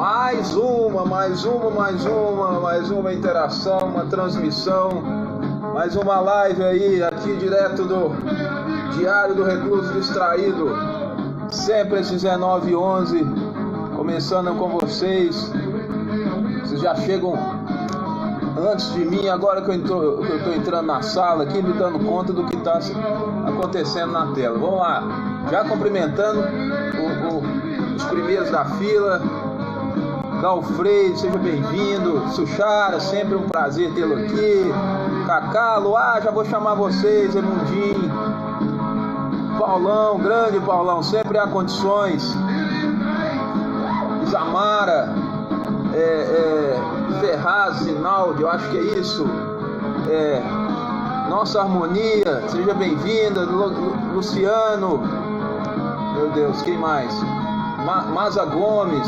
Mais uma interação, uma transmissão, mais uma live aí, aqui direto do Diário do Recluso Distraído, sempre às 19h11, começando com vocês. Vocês já chegam antes de mim, agora que eu estou entrando na sala aqui, me dando conta do que está acontecendo na tela. Vamos lá, já cumprimentando os primeiros da fila. Galfredo, seja bem-vindo. Suchara, sempre um prazer tê-lo aqui. Cacá, Luá, já vou chamar vocês. Emundim, Paulão, grande Paulão, sempre há condições. Isamara, Ferraz, Zinaldi, eu acho que é isso. Nossa Harmonia, seja bem-vinda. Luciano, meu Deus, quem mais? Maza Gomes,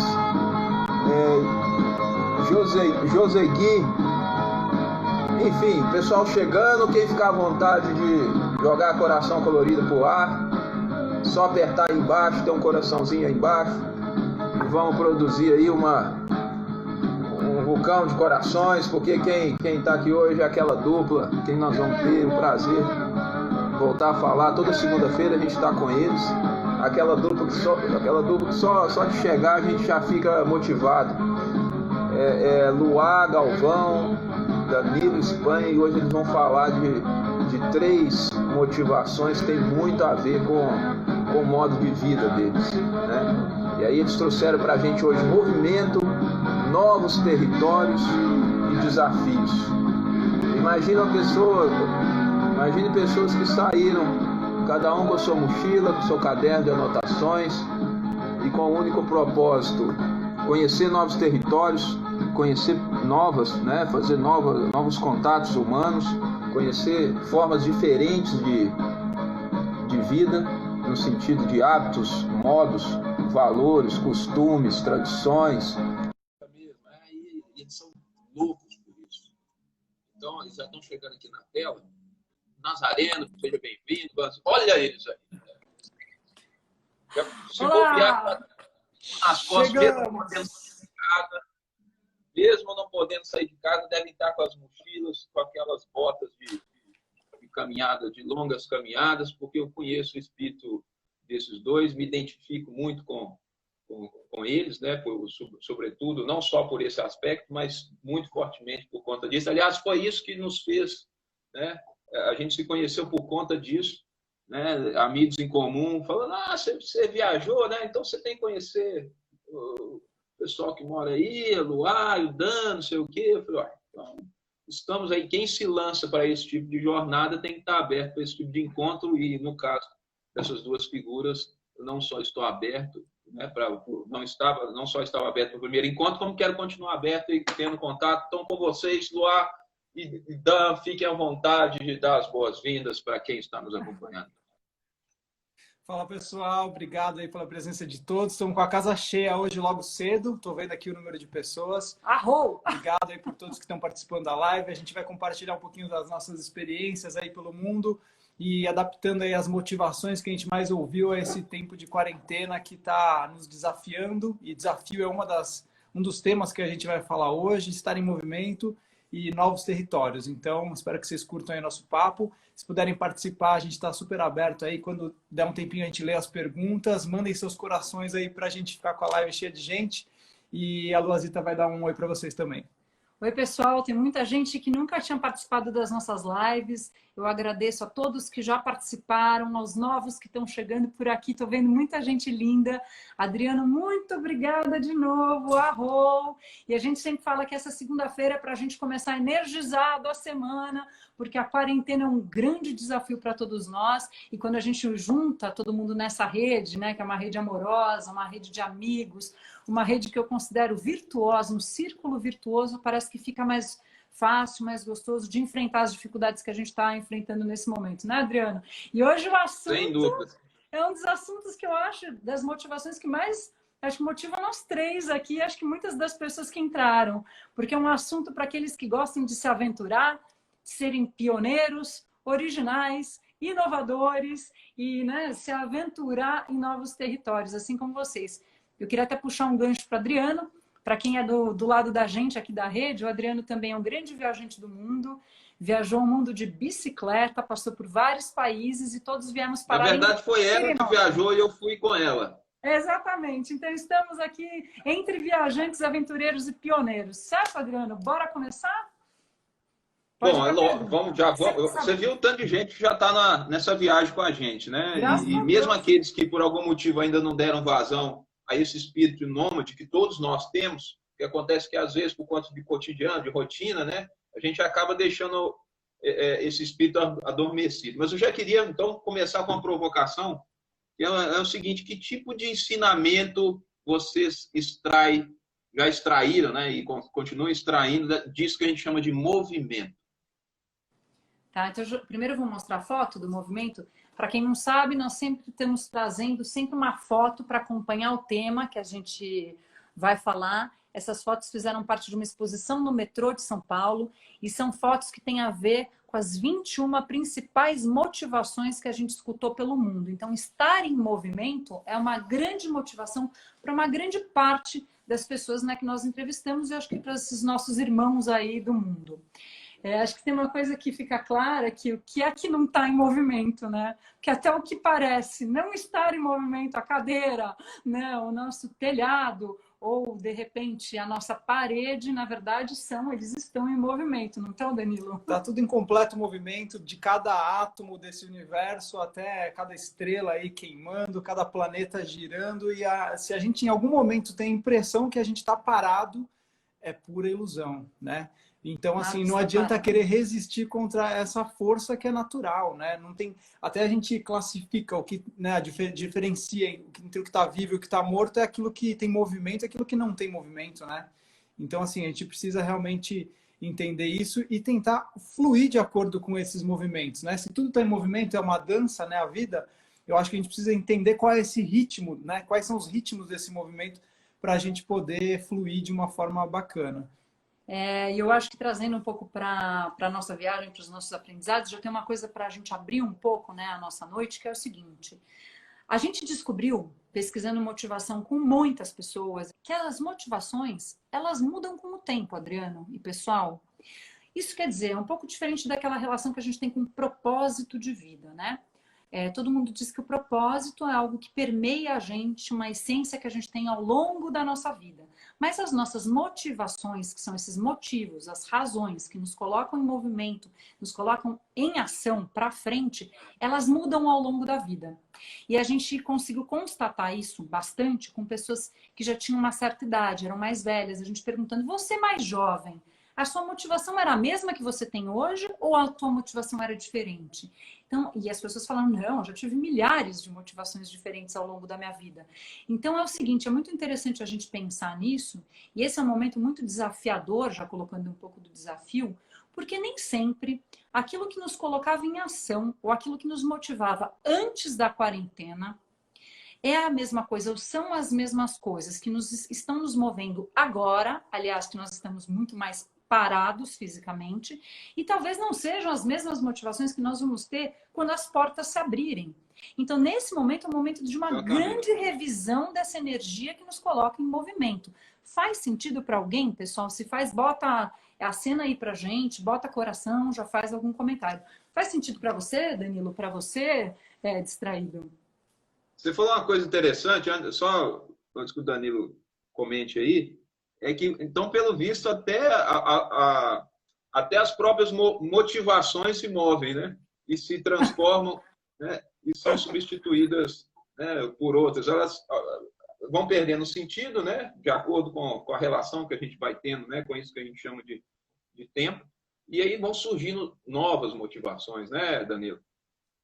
José Gui, enfim, pessoal chegando. Quem ficar à vontade de jogar coração colorido pro ar, só apertar aí embaixo, tem um coraçãozinho aí embaixo, e vamos produzir aí um vulcão de corações, porque quem tá aqui hoje é aquela dupla, quem nós vamos ter o prazer de voltar a falar toda segunda-feira, a gente tá com eles. Aquela dupla que só de chegar a gente já fica motivado. Luá, Galvão, Danilo, Espanha, e hoje eles vão falar de 3 motivações que tem muito a ver com o modo de vida deles, né? E aí eles trouxeram pra gente hoje movimento, novos territórios e desafios. Imagine pessoas que saíram, cada um com a sua mochila, com o seu caderno de anotações, e com o único propósito: conhecer novos territórios, conhecer né, fazer novos contatos humanos, conhecer formas diferentes de vida, no sentido de hábitos, modos, valores, costumes, tradições. E eles são loucos por isso. Então, eles já estão chegando aqui na tela. Nazareno, seja bem-vindo. Olha eles aí. Se bobear nas costas, mesmo não podendo sair de casa, devem estar com as mochilas, com aquelas botas de caminhada, de longas caminhadas, porque eu conheço o espírito desses dois, me identifico muito com eles, né? Sobretudo, não só por esse aspecto, mas muito fortemente por conta disso. Aliás, foi isso que nos fez, né? A gente se conheceu por conta disso, né? Amigos em comum, falando: você viajou, né? Então você tem que conhecer o pessoal que mora aí, a Luá, o Dan, não sei o quê. Eu falei: então, estamos aí, quem se lança para esse tipo de jornada tem que estar aberto para esse tipo de encontro, e no caso dessas duas figuras, eu não só estou aberto, né, não só estava aberto no primeiro encontro, como quero continuar aberto e tendo contato. Então, com vocês, Luá e Dan, fiquem à vontade de dar as boas-vindas para quem está nos acompanhando. Fala, pessoal, obrigado aí pela presença de todos. Estamos com a casa cheia hoje logo cedo, estou vendo aqui o número de pessoas. Arrou! Obrigado aí por todos que estão participando da live. A gente vai compartilhar um pouquinho das nossas experiências aí pelo mundo e adaptando aí as motivações que a gente mais ouviu a esse tempo de quarentena que está nos desafiando, e desafio é um dos temas que a gente vai falar hoje: estar em movimento e novos territórios. Então, espero que vocês curtam aí nosso papo. Se puderem participar, a gente está super aberto aí. Quando der um tempinho, a gente lê as perguntas. Mandem seus corações aí para a gente ficar com a live cheia de gente. E a Luazita vai dar um oi para vocês também. Oi, pessoal. Tem muita gente que nunca tinha participado das nossas lives. Eu agradeço a todos que já participaram, aos novos que estão chegando por aqui. Estou vendo muita gente linda. Adriano, muito obrigada de novo. Arrou! E a gente sempre fala que essa segunda-feira é para a gente começar energizado a semana, porque a quarentena é um grande desafio para todos nós. E quando a gente junta todo mundo nessa rede, né, que é uma rede amorosa, uma rede de amigos, uma rede que eu considero virtuosa, um círculo virtuoso, parece que fica mais fácil, mais gostoso de enfrentar as dificuldades que a gente está enfrentando nesse momento, né, Adriano? E hoje o assunto é um dos assuntos que eu acho, das motivações que mais, acho que motivam nós três aqui, acho que muitas das pessoas que entraram, porque é um assunto para aqueles que gostam de se aventurar, serem pioneiros, originais, inovadores e, né, se aventurar em novos territórios, assim como vocês. Eu queria até puxar um gancho para Adriano, Para quem é do lado da gente aqui da rede, o Adriano também é um grande viajante do mundo, viajou o mundo de bicicleta, passou por vários países e todos viemos Na parar verdade, foi ela que viajou e eu fui com ela. Exatamente. Então, estamos aqui entre viajantes, aventureiros e pioneiros. Certo, Adriano? Bora começar? Bom, você viu o tanto de gente que já está nessa viagem com a gente, né? E mesmo aqueles que por algum motivo ainda não deram vazão a esse espírito nômade que todos nós temos, que acontece que às vezes por conta de cotidiano, de rotina, né? A gente acaba deixando esse espírito adormecido. Mas eu já queria, então, começar com uma provocação, que é o seguinte: que tipo de ensinamento vocês já extraíram, né? E continuam extraindo disso que a gente chama de movimento? Tá, então, primeiro eu vou mostrar a foto do movimento. Para quem não sabe, nós sempre estamos trazendo sempre uma foto para acompanhar o tema que a gente vai falar. Essas fotos fizeram parte de uma exposição no metrô de São Paulo e são fotos que têm a ver com as 21 principais motivações que a gente escutou pelo mundo. Então, estar em movimento é uma grande motivação para uma grande parte das pessoas, né, que nós entrevistamos e acho que para esses nossos irmãos aí do mundo. Acho que tem uma coisa que fica clara, que o que é que não está em movimento, né? Que até o que parece não estar em movimento, a cadeira, né? O nosso telhado, ou de repente a nossa parede, na verdade, eles estão em movimento, não estão, Danilo? Está tudo em completo movimento, de cada átomo desse universo até cada estrela aí queimando, cada planeta girando, e se a gente em algum momento tem a impressão que a gente está parado, é pura ilusão, né? Então, assim, não adianta querer resistir contra essa força que é natural, né? Não tem, até a gente classifica o que, né, diferencia entre o que está vivo e o que está morto, é aquilo que tem movimento e aquilo que não tem movimento, né? Então, assim, a gente precisa realmente entender isso e tentar fluir de acordo com esses movimentos, né? Se tudo está em movimento, é uma dança, né? A vida, eu acho que a gente precisa entender qual é esse ritmo, né? Quais são os ritmos desse movimento para a gente poder fluir de uma forma bacana. E eu acho que trazendo um pouco para a nossa viagem, para os nossos aprendizados, já tem uma coisa para a gente abrir um pouco, né, a nossa noite, que é o seguinte. A gente descobriu, pesquisando motivação com muitas pessoas, que as motivações, elas mudam com o tempo, Adriano e pessoal. Isso quer dizer, é um pouco diferente daquela relação que a gente tem com o propósito de vida, né? Todo mundo diz que o propósito é algo que permeia a gente, uma essência que a gente tem ao longo da nossa vida. Mas as nossas motivações, que são esses motivos, as razões que nos colocam em movimento, nos colocam em ação para frente, elas mudam ao longo da vida. E a gente conseguiu constatar isso bastante com pessoas que já tinham uma certa idade, eram mais velhas, a gente perguntando: você mais jovem, a sua motivação era a mesma que você tem hoje ou a tua motivação era diferente? Então, e as pessoas falam: não, eu já tive milhares de motivações diferentes ao longo da minha vida. Então é o seguinte, é muito interessante a gente pensar nisso, e esse é um momento muito desafiador, já colocando um pouco do desafio, porque nem sempre aquilo que nos colocava em ação ou aquilo que nos motivava antes da quarentena é a mesma coisa, ou são as mesmas coisas que estão nos movendo agora, aliás, que nós estamos muito mais parados fisicamente, e talvez não sejam as mesmas motivações que nós vamos ter quando as portas se abrirem. Então, nesse momento, é um momento de uma grande revisão dessa energia que nos coloca em movimento. Faz sentido para alguém, pessoal? Se faz, bota a cena aí pra gente, bota coração, já faz algum comentário. Faz sentido para você, Danilo? Para você, distraído? Você falou uma coisa interessante, só antes que o Danilo comente aí, é que, então, pelo visto, até as próprias motivações se movem, né? E se transformam, né? E são substituídas, né, por outras. Elas vão perdendo sentido, né? De acordo com a relação que a gente vai tendo, né? Com isso que a gente chama de tempo. E aí vão surgindo novas motivações, né, Danilo?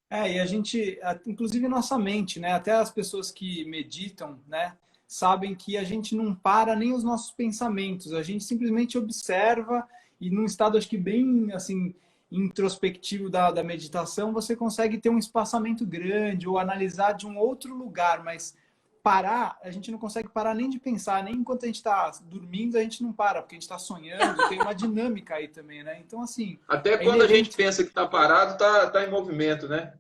E a gente, inclusive nossa mente, né? Até as pessoas que meditam, né? Sabem que a gente não para nem os nossos pensamentos, a gente simplesmente observa e num estado, acho que bem, assim, introspectivo da meditação, você consegue ter um espaçamento grande ou analisar de um outro lugar, mas parar, a gente não consegue parar nem de pensar, nem enquanto a gente está dormindo, a gente não para, porque a gente está sonhando, tem uma dinâmica aí também, né? Então, assim... Até quando a gente pensa que está parado, está em movimento, né?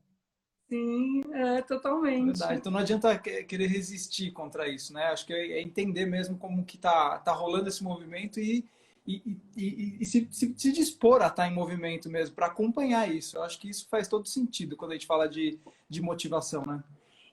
Sim, totalmente. Verdade. Então não adianta querer resistir contra isso, né? Acho que é entender mesmo como que tá rolando esse movimento e se dispor a estar em movimento mesmo, para acompanhar isso. Eu acho que isso faz todo sentido quando a gente fala de motivação, né?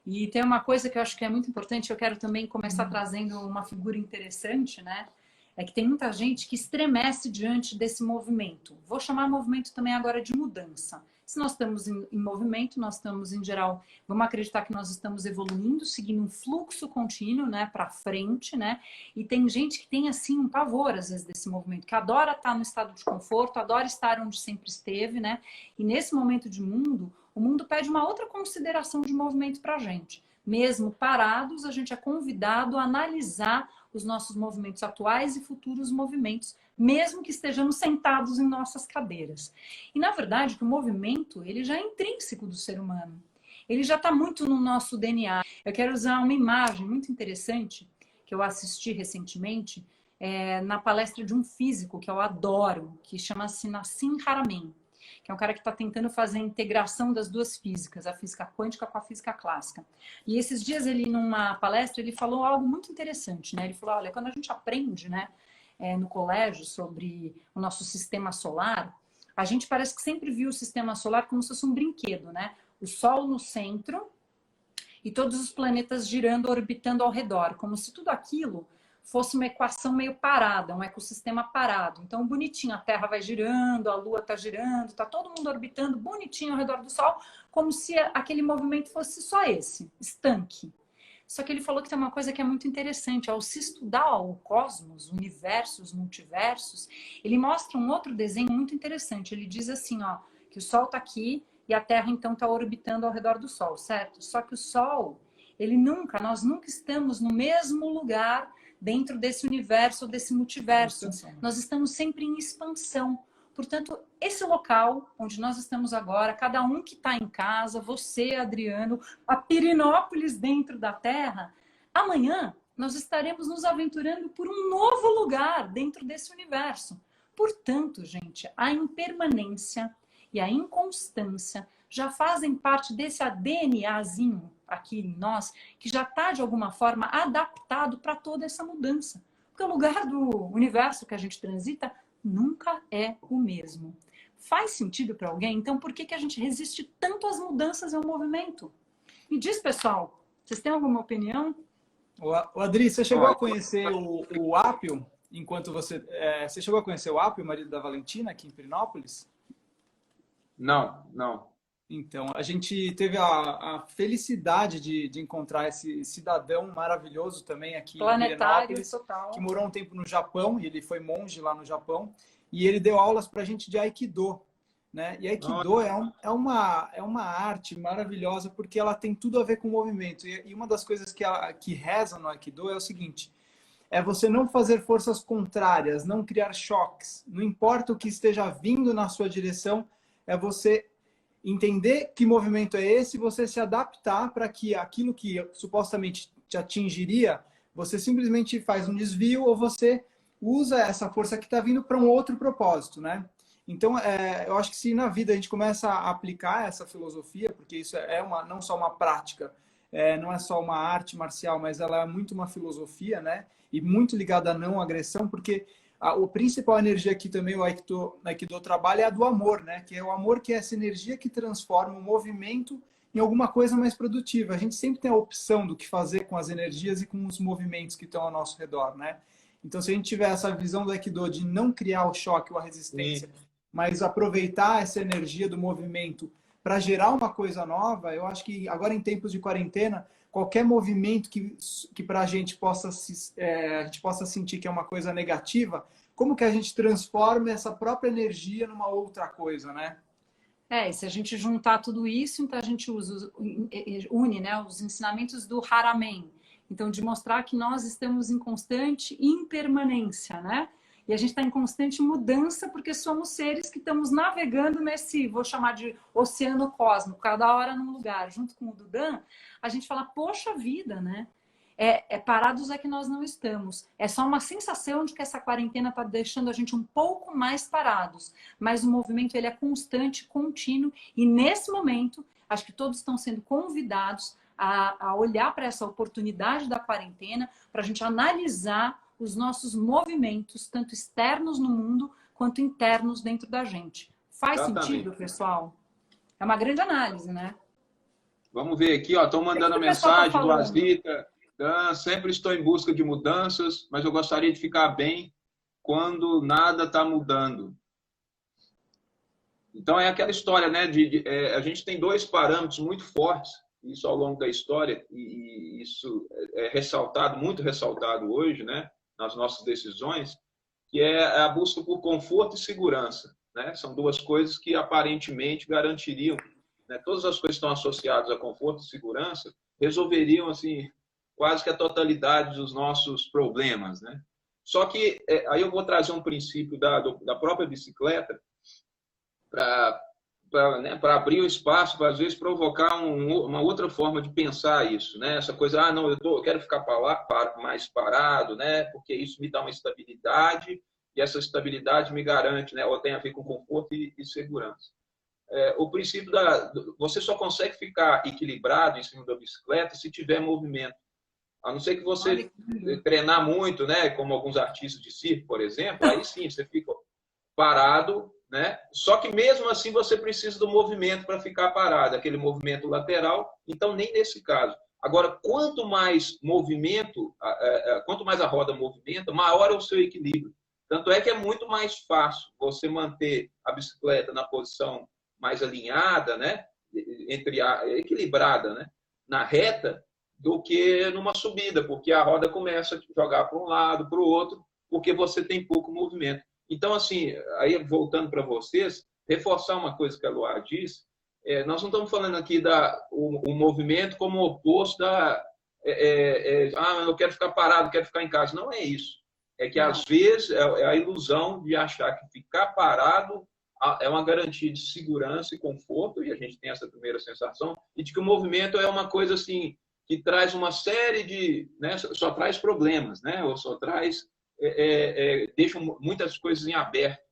E tem uma coisa que eu acho que é muito importante, eu quero também começar trazendo uma figura interessante, né? É que tem muita gente que estremece diante desse movimento. Vou chamar movimento também agora de mudança. Se nós estamos em movimento, nós estamos, em geral, vamos acreditar que nós estamos evoluindo, seguindo um fluxo contínuo, né, para frente, né? E tem gente que tem, assim, um pavor, às vezes, desse movimento, que adora estar no estado de conforto, adora estar onde sempre esteve, né? E nesse momento de mundo, o mundo pede uma outra consideração de movimento para a gente. Mesmo parados, a gente é convidado a analisar os nossos movimentos atuais e futuros movimentos, mesmo que estejamos sentados em nossas cadeiras. E, na verdade, o movimento ele já é intrínseco do ser humano. Ele já está muito no nosso DNA. Eu quero usar uma imagem muito interessante que eu assisti recentemente na palestra de um físico que eu adoro, que chama-se Nassim Haramein, que é um cara que está tentando fazer a integração das duas físicas, a física quântica com a física clássica. E esses dias ele, numa palestra, ele falou algo muito interessante, né? Ele falou, olha, quando a gente aprende, né, no colégio sobre o nosso sistema solar, a gente parece que sempre viu o sistema solar como se fosse um brinquedo, né? O Sol no centro e todos os planetas girando, orbitando ao redor, como se tudo aquilo fosse uma equação meio parada, um ecossistema parado. Então, bonitinho, a Terra vai girando, a Lua está girando, está todo mundo orbitando bonitinho ao redor do Sol, como se aquele movimento fosse só esse, estanque. Só que ele falou que tem uma coisa que é muito interessante, ao se estudar o cosmos, o universo, os multiversos, ele mostra um outro desenho muito interessante. Ele diz assim, ó, que o Sol está aqui e a Terra, então, está orbitando ao redor do Sol, certo? Só que o Sol, nós nunca estamos no mesmo lugar dentro desse universo, desse multiverso. Nós estamos sempre em expansão. Portanto, esse local onde nós estamos agora, cada um que está em casa, você, Adriano, a Pirinópolis dentro da Terra, amanhã nós estaremos nos aventurando por um novo lugar dentro desse universo. Portanto, gente, a impermanência e a inconstância já fazem parte desse ADNAzinho aqui em nós, que já está, de alguma forma, adaptado para toda essa mudança. Porque o lugar do universo que a gente transita nunca é o mesmo. Faz sentido para alguém? Então, por que a gente resiste tanto às mudanças e ao movimento? Me diz, pessoal, vocês têm alguma opinião? O Adri, você chegou a conhecer o Apio, enquanto você chegou a conhecer o Apio, o marido da Valentina, aqui em Pirinópolis? Não. Então, a gente teve a felicidade de encontrar esse cidadão maravilhoso também aqui em Pirenópolis, total, que morou um tempo no Japão, e ele foi monge lá no Japão, e ele deu aulas para a gente de Aikido, né? E Aikido é uma arte maravilhosa, porque ela tem tudo a ver com o movimento. E uma das coisas que reza no Aikido é o seguinte, é você não fazer forças contrárias, não criar choques, não importa o que esteja vindo na sua direção, é você entender que movimento é esse, você se adaptar para que aquilo que supostamente te atingiria, você simplesmente faz um desvio ou você usa essa força que está vindo para um outro propósito, né? Então, eu acho que se na vida a gente começa a aplicar essa filosofia, porque isso não só uma prática, não é só uma arte marcial, mas ela é muito uma filosofia, né? E muito ligada à não agressão, porque a principal energia que também o Aikido trabalha é a do amor, né? Que é o amor, que é essa energia que transforma o movimento em alguma coisa mais produtiva. A gente sempre tem a opção do que fazer com as energias e com os movimentos que estão ao nosso redor, né? Então, se a gente tiver essa visão do Aikido de não criar o choque ou a resistência, mas aproveitar essa energia do movimento para gerar uma coisa nova, eu acho que agora em tempos de quarentena, qualquer movimento que para a gente possa sentir que é uma coisa negativa, como que a gente transforma essa própria energia numa outra coisa, né? E se a gente juntar tudo isso, então a gente une, né, os ensinamentos do Haramein. Então, de mostrar que nós estamos em constante impermanência, né? E a gente está em constante mudança porque somos seres que estamos navegando nesse, vou chamar de oceano cósmico, cada hora num lugar. Junto com o Dudan, a gente fala, poxa vida, né? Parados é que nós não estamos. É só uma sensação de que essa quarentena está deixando a gente um pouco mais parados. Mas o movimento ele é constante, contínuo. E nesse momento, Acho que todos estão sendo convidados a olhar para essa oportunidade da quarentena, para a gente analisar os nossos movimentos, tanto externos no mundo, quanto internos dentro da gente. Faz sentido, pessoal? É uma grande análise, né? Vamos ver aqui, estão mandando a mensagem do Asita. Sempre estou em busca de mudanças, mas eu gostaria de ficar bem quando nada está mudando. Então, é aquela história, né? A gente tem dois parâmetros muito fortes, isso ao longo da história, e isso é ressaltado, muito ressaltado hoje, né? Nas nossas decisões, que é a busca por conforto e segurança, né? São duas coisas que aparentemente garantiriam, né? Todas as coisas que estão associadas a conforto e segurança resolveriam, assim, quase que a totalidade dos nossos problemas, né? Só que aí eu vou trazer um princípio da própria bicicleta para abrir o espaço, para às vezes provocar uma outra forma de pensar isso, né? Essa coisa, não, eu quero ficar mais parado, né? Porque isso me dá uma estabilidade e essa estabilidade me garante, né? Ou tem a ver com conforto e segurança. O princípio você só consegue ficar equilibrado em cima da bicicleta se tiver movimento. A não ser que você treinar muito, né? Como alguns artistas de circo, por exemplo, aí sim, você fica parado, né? Só que mesmo assim você precisa do movimento para ficar parado, aquele movimento lateral, então nem nesse caso. Agora, quanto mais movimento, quanto mais a roda movimenta, maior é o seu equilíbrio. Tanto é que é muito mais fácil você manter a bicicleta na posição mais alinhada, né? Equilibrada, né? Na reta, do que numa subida, porque a roda começa a jogar para um lado, para o outro, porque você tem pouco movimento. Então, assim, aí voltando para vocês, reforçar uma coisa que a Luar disse, nós não estamos falando aqui o movimento como oposto eu quero ficar parado, quero ficar em casa. Não é isso. É que, às vezes, é a ilusão de achar que ficar parado é uma garantia de segurança e conforto, e a gente tem essa primeira sensação, e de que o movimento é uma coisa, assim, que traz uma série de... né, só traz problemas, né? Ou só traz... deixam muitas coisas em aberto,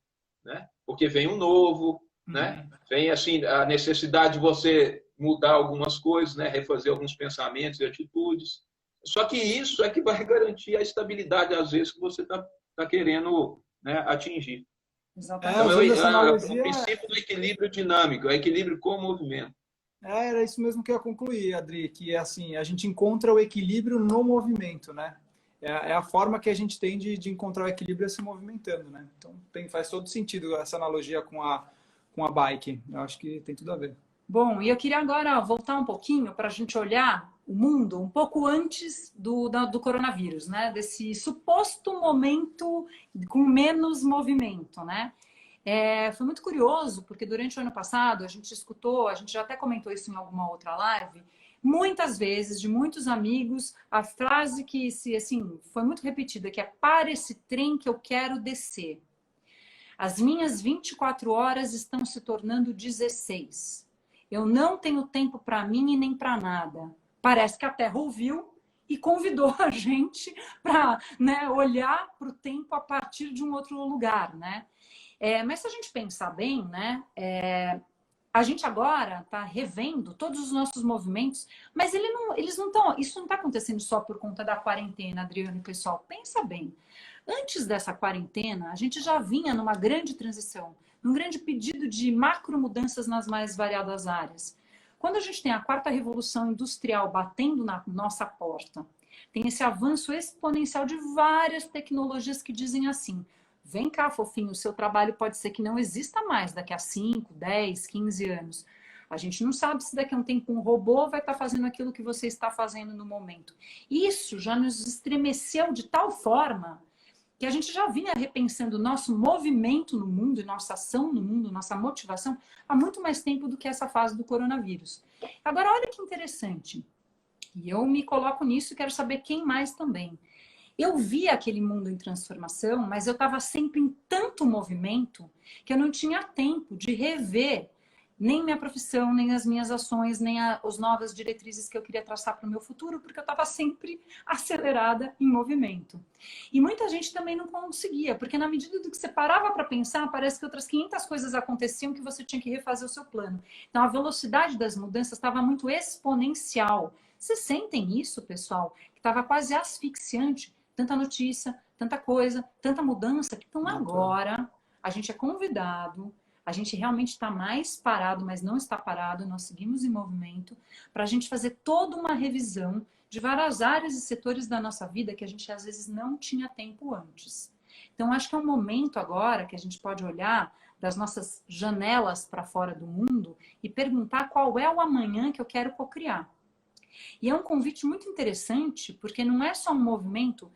né? Porque vem um novo, né? Vem assim a necessidade de você mudar algumas coisas, né? Refazer alguns pensamentos e atitudes. Só que isso é que vai garantir a estabilidade às vezes que você está querendo, né, atingir. Exatamente. Então, o princípio do equilíbrio dinâmico, é equilíbrio com o movimento. Era isso mesmo que eu ia concluir, Adri, que assim, a gente encontra o equilíbrio no movimento, né? É a forma que a gente tem de encontrar o equilíbrio se movimentando, né? Então faz todo sentido essa analogia com a bike. Eu acho que tem tudo a ver. Bom, e eu queria agora voltar um pouquinho para a gente olhar o mundo um pouco antes do coronavírus, né? Desse suposto momento com menos movimento, né? Foi muito curioso, porque durante o ano passado a gente escutou, a gente já até comentou isso em alguma outra live, muitas vezes, de muitos amigos, a frase que assim, foi muito repetida, que é: para esse trem que eu quero descer. As minhas 24 horas estão se tornando 16. Eu não tenho tempo para mim e nem para nada. Parece que a Terra ouviu e convidou a gente para, né, olhar para o tempo a partir de um outro lugar, né? Mas se a gente pensar bem, né? A gente agora está revendo todos os nossos movimentos, mas eles não estão. Isso não está acontecendo só por conta da quarentena, Adriano e pessoal. Pensa bem. Antes dessa quarentena, a gente já vinha numa grande transição, num grande pedido de macro mudanças nas mais variadas áreas. Quando a gente tem a quarta revolução industrial batendo na nossa porta, tem esse avanço exponencial de várias tecnologias que dizem assim: vem cá, fofinho, o seu trabalho pode ser que não exista mais daqui a 5, 10, 15 anos. A gente não sabe se daqui a um tempo um robô vai estar fazendo aquilo que você está fazendo no momento. Isso já nos estremeceu de tal forma que a gente já vinha repensando nosso movimento no mundo e nossa ação no mundo, nossa motivação, há muito mais tempo do que essa fase do coronavírus. Agora, olha que interessante. E eu me coloco nisso e quero saber quem mais também. Eu via aquele mundo em transformação, mas eu estava sempre em tanto movimento que eu não tinha tempo de rever nem minha profissão, nem as minhas ações, nem as novas diretrizes que eu queria traçar para o meu futuro, porque eu estava sempre acelerada em movimento. E muita gente também não conseguia, porque na medida do que você parava para pensar, parece que outras 500 coisas aconteciam que você tinha que refazer o seu plano. Então a velocidade das mudanças estava muito exponencial. Vocês sentem isso, pessoal? Que estava quase asfixiante, tanta notícia, tanta coisa, tanta mudança. Então agora a gente é convidado, a gente realmente está mais parado, mas não está parado, nós seguimos em movimento, para a gente fazer toda uma revisão de várias áreas e setores da nossa vida que a gente às vezes não tinha tempo antes. Então acho que é um momento agora que a gente pode olhar das nossas janelas para fora do mundo e perguntar qual é o amanhã que eu quero cocriar. E é um convite muito interessante, porque não é só um movimento,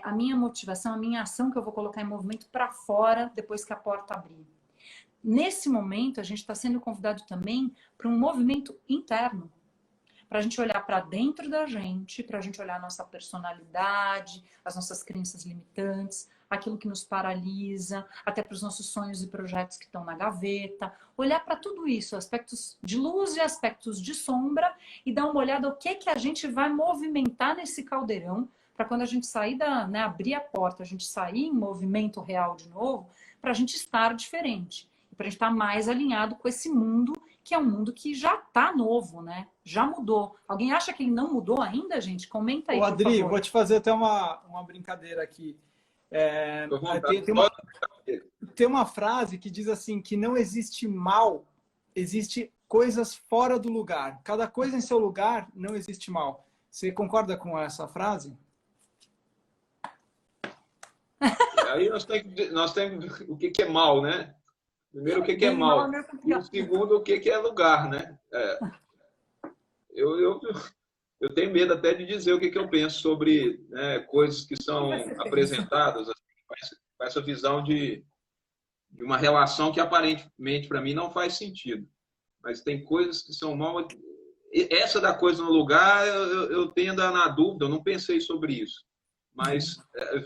a minha motivação, a minha ação que eu vou colocar em movimento para fora depois que a porta abrir. Nesse momento, a gente está sendo convidado também para um movimento interno, para a gente olhar para dentro da gente, para a gente olhar a nossa personalidade, as nossas crenças limitantes, aquilo que nos paralisa, até para os nossos sonhos e projetos que estão na gaveta, olhar para tudo isso, aspectos de luz e aspectos de sombra, e dar uma olhada o que a gente vai movimentar nesse caldeirão, para quando a gente sair abrir a porta, a gente sair em movimento real de novo, para a gente estar diferente. Para a gente estar mais alinhado com esse mundo, que é um mundo que já está novo, né? Já mudou. Alguém acha que ele não mudou ainda, gente? Comenta aí, Adri, vou te fazer até uma brincadeira aqui. Tem uma frase que diz assim, que não existe mal, existe coisas fora do lugar. Cada coisa em seu lugar, não existe mal. Você concorda com essa frase? Aí nós temos o que é mal, né? Primeiro, o que é mal. E o segundo, o que é lugar, né? Eu tenho medo até de dizer o que eu penso sobre, né, coisas que são apresentadas assim, com essa visão de uma relação que aparentemente para mim não faz sentido. Mas tem coisas que são mal. Essa da coisa no lugar, eu tendo na dúvida, eu não pensei sobre isso. Mas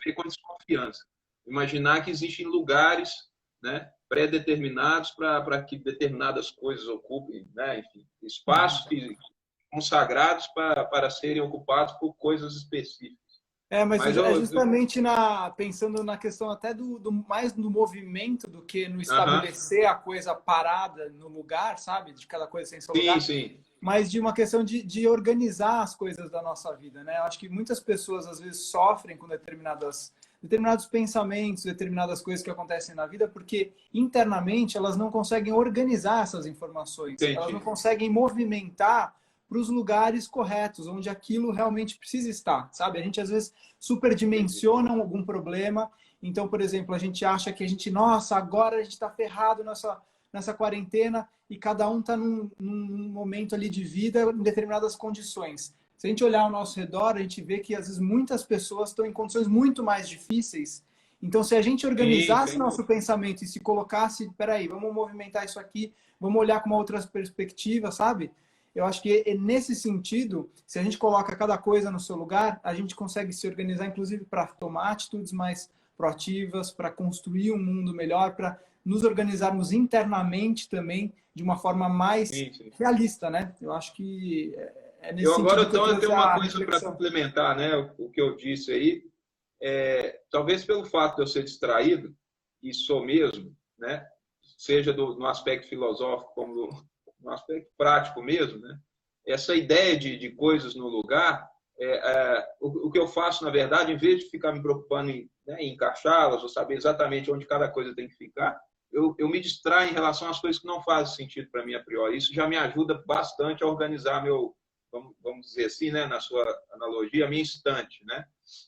veio com desconfiança. Imaginar que existem lugares, né, pré-determinados para que determinadas coisas ocupem, né, enfim, espaços consagrados para serem ocupados por coisas específicas. Mas justamente pensando na questão até mais do movimento do que no estabelecer a coisa parada no lugar, sabe? De cada coisa sem seu lugar. Sim. Mas de uma questão de organizar as coisas da nossa vida, né? Eu acho que muitas pessoas, às vezes, sofrem com determinados pensamentos, determinadas coisas que acontecem na vida, porque internamente elas não conseguem organizar essas informações. Entendi. Elas não conseguem movimentar para os lugares corretos, onde aquilo realmente precisa estar, sabe? A gente, às vezes, superdimensiona algum problema. Então, por exemplo, a gente acha que nossa, agora a gente está ferrado nessa quarentena e cada um está num momento ali de vida em determinadas condições. Se a gente olhar ao nosso redor, a gente vê que, às vezes, muitas pessoas estão em condições muito mais difíceis. Então, se a gente organizasse nosso pensamento e se colocasse, peraí, vamos movimentar isso aqui, vamos olhar com uma outra perspectiva, sabe? Eu acho que, nesse sentido, se a gente coloca cada coisa no seu lugar, a gente consegue se organizar, inclusive, para tomar atitudes mais proativas, para construir um mundo melhor, para nos organizarmos internamente também de uma forma mais realista, né? Eu acho que nesse sentido. Agora, então, eu tenho uma coisa para complementar, né? O que eu disse aí. Talvez pelo fato de eu ser distraído, e sou mesmo, né? Seja no aspecto filosófico como no aspecto prático mesmo, né? Essa ideia de coisas no lugar, o que eu faço, na verdade, em vez de ficar me preocupando em encaixá-las ou saber exatamente onde cada coisa tem que ficar, eu me distraio em relação às coisas que não fazem sentido para mim a priori. Isso já me ajuda bastante a organizar vamos dizer assim, né, na sua analogia, a minha estante, né?